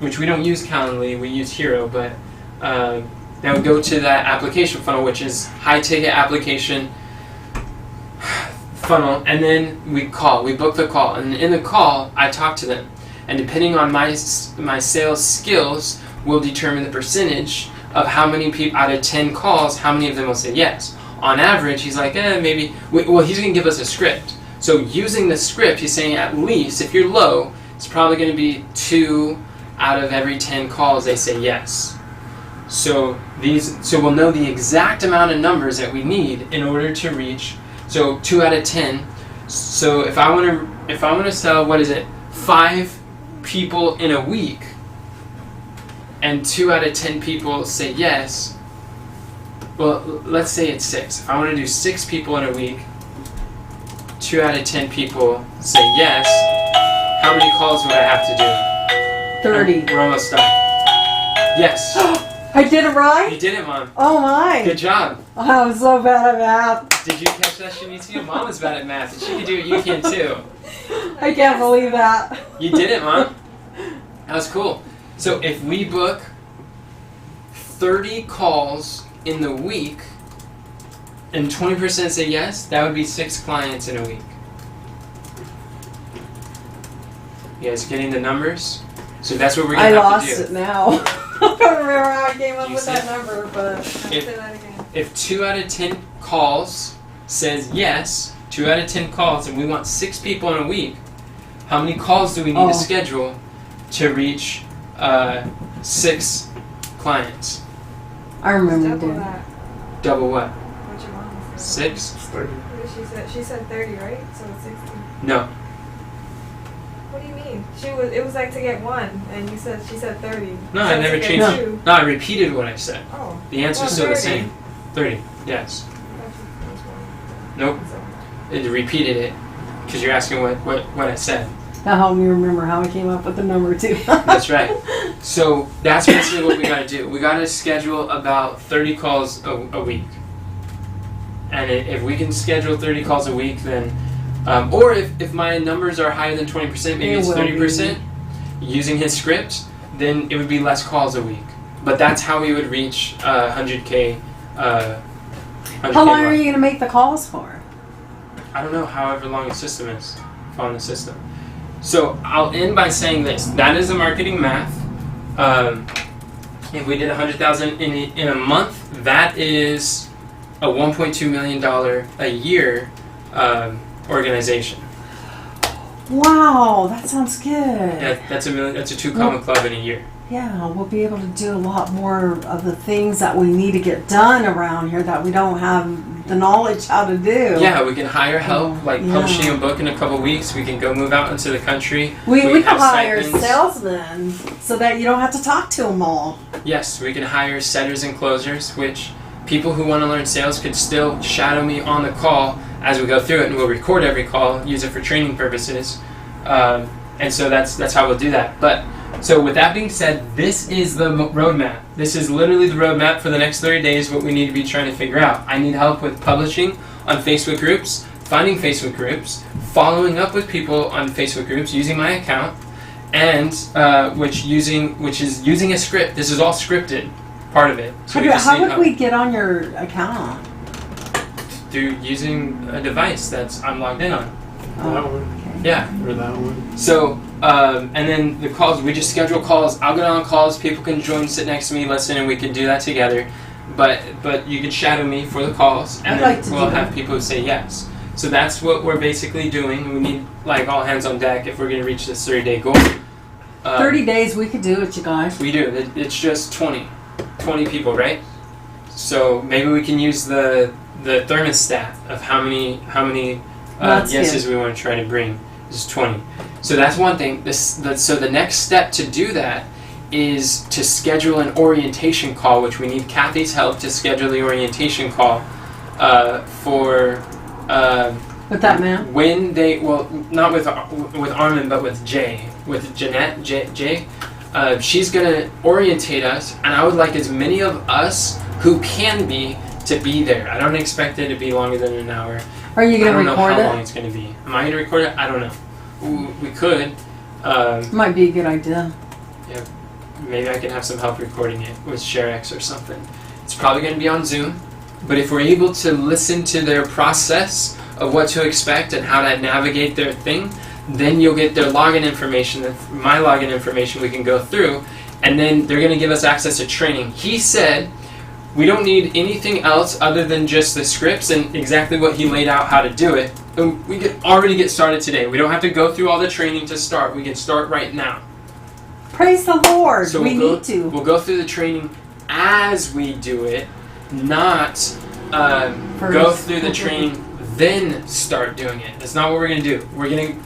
which we don't use Calendly, we use Hero, but that would go to that application funnel, which is high ticket application funnel, and then we book the call, and in the call I talk to them, and depending on my sales skills will determine the percentage of how many people out of 10 calls, how many of them will say yes. On average, he's like, maybe, well, he's going to give us a script. So using the script, he's saying at least, if you're low, it's probably going to be 2 out of every 10 calls they say yes. So we'll know the exact amount of numbers that we need in order to reach. So 2 out of 10. So if I want to sell, 5 people in a week, and 2 out of 10 people say yes. Well, let's say it's 6. If I want to do 6 people in a week, 2 out of 10 people say yes, how many calls would I have to do? 30. We're almost done. Yes. I did it right? You did it, Mom. Oh my. Good job. I was so bad at math. Did you catch that, Shanicia? Mom was bad at math. If she could do it, you can too. I can't believe that. You did it, Mom. That was cool. So if we book 30 calls in the week and 20% say yes, that would be 6 clients in a week. You guys getting the numbers? So that's what we're going to have to do. I lost it now. I don't remember how I came up with that number, but... Say that again. If 2 out of 10 calls says yes, 2 out of 10 calls, and we want 6 people in a week, how many calls do we need to schedule to reach 6 clients? I remember Double doing that. Double what? What your mom said. 6? 30. She said 30, right? So it's 60. No. What do you mean? It was like to get 1, and she said 30. No, So I never to get changed. 2. No, I repeated what I said. Oh. The answer's Well, still the 30. same. 30. Yes. That's wrong. Nope. So- It repeated it because you're asking what I said. That helped me remember how I came up with the number too. That's right. So that's basically what we got to do. We got to schedule about 30 calls a week. And if we can schedule 30 calls a week, then, or if my numbers are higher than 20%, maybe it's 30%, using his script, then it would be less calls a week. But that's how we would reach 100K. 100K How long are you going to make the calls for? I don't know, however long the system is, on the system. So I'll end by saying this. That is the marketing math. If we did 100,000 in a month, that is a $1.2 million a year organization. Wow, that sounds good. Yeah, that's a million. That's a 2 comma club in a year. Yeah, we'll be able to do a lot more of the things that we need to get done around here that we don't have the knowledge how to do. Yeah, we can hire help, like Yeah. publishing a book in a couple weeks. We can go move out into the country. We can have hire stipends. salesmen so that you don't have to talk to them all. Yes, we can hire setters and closers, which people who want to learn sales could still shadow me on the call as we go through it, and we'll record every call, use it for training purposes, and so that's how we'll do that. But so with that being said, this is the roadmap. This is literally the roadmap for the next 30 days, what we need to be trying to figure out. I need help with publishing on Facebook groups, finding Facebook groups, following up with people on Facebook groups using my account, and which is using a script. This is all scripted, part of it. So How would we get on your account? through using a device that's I'm logged in on. That one. Okay. Yeah. Or that one. So, and then the calls, we just schedule calls. I'll get on calls. People can join, sit next to me, listen, and we can do that together. But you can shadow me for the calls, and I'd then like to we'll do have that. people who say yes. So that's what we're basically doing. We need like all hands on deck if we're going to reach this 30-day goal. 30 days, we could do it, you guys. We do. It's just 20 people, right? So maybe we can use the thermostat of how many That's yeses we want to try to bring. Is 20. So that's one thing. So the next step to do that is to schedule an orientation call, which we need Kathy's help to schedule the orientation call for. With that man? When they, well, not with Armin, but with Jay, with Jeanette, Jay. She's gonna orientate us, and I would like as many of us who can be to be there. I don't expect it to be longer than an hour. Are you I going don't to know record how long it? it's gonna be. Am I gonna record it? I don't know. We could. Might be a good idea. Maybe I can have some help recording it with ShareX or something. It's probably gonna be on Zoom, but if we're able to listen to their process of what to expect and how to navigate their thing, then you'll get their login information, my login information we can go through, and then they're going to give us access to training. He said we don't need anything else other than just the scripts and exactly what he laid out how to do it. And we can already get started today. We don't have to go through all the training to start. We can start right now. Praise the Lord. So we need to. We'll go through the training as we do it, not go through the training then start doing it. That's not what we're going to do. We're going to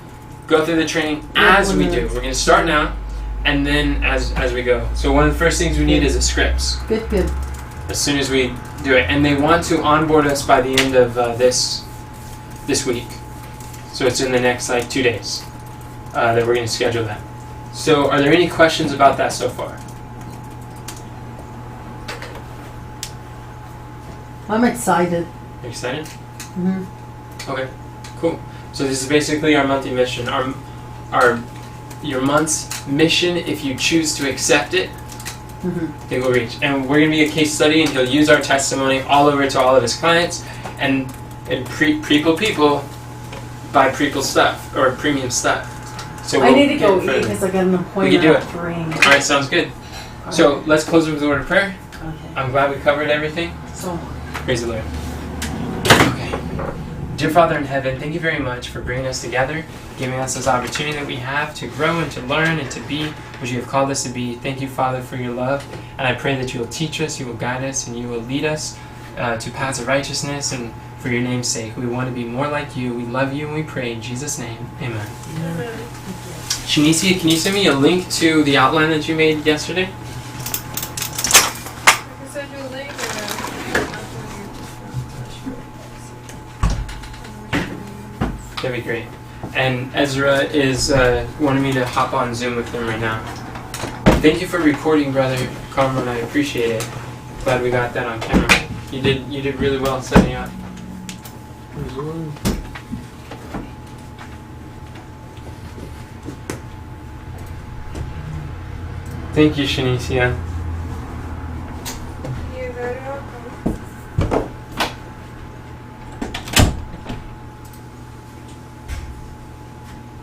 go through the training as we do. We're going to start now, and then as we go. So one of the first things we need is the scripts. Good. As soon as we do it, and they want to onboard us by the end of this week. So it's in the next 2 days that we're going to schedule that. So are there any questions about that so far? I'm excited. You excited? Hmm. Okay, cool. So this is basically our monthly mission. Your month's mission, if you choose to accept it, they will reach. And we're going to be a case study, and he'll use our testimony all over to all of his clients, and people buy people stuff, or premium stuff. So I need to go get in front eat of because I got an We appointment can do at it. 3. Alright, sounds good. So let's close with a word of prayer. Okay. I'm glad we covered everything. So, Praise the Lord. Okay. Dear Father in heaven, thank you very much for bringing us together, giving us this opportunity that we have to grow and to learn and to be what you have called us to be. Thank you, Father, for your love. And I pray that you will teach us, you will guide us, and you will lead us to paths of righteousness. And for your name's sake, we want to be more like you. We love you, and we pray in Jesus' name. Amen. Shanicia, can you send me a link to the outline that you made yesterday? I can send you a link That'd be great. And Ezra is wanting me to hop on Zoom with him right now. Thank you for recording, Brother Carmen. I appreciate it. Glad we got that on camera. You did really well setting up. Thank you, Shanicia. You're very welcome.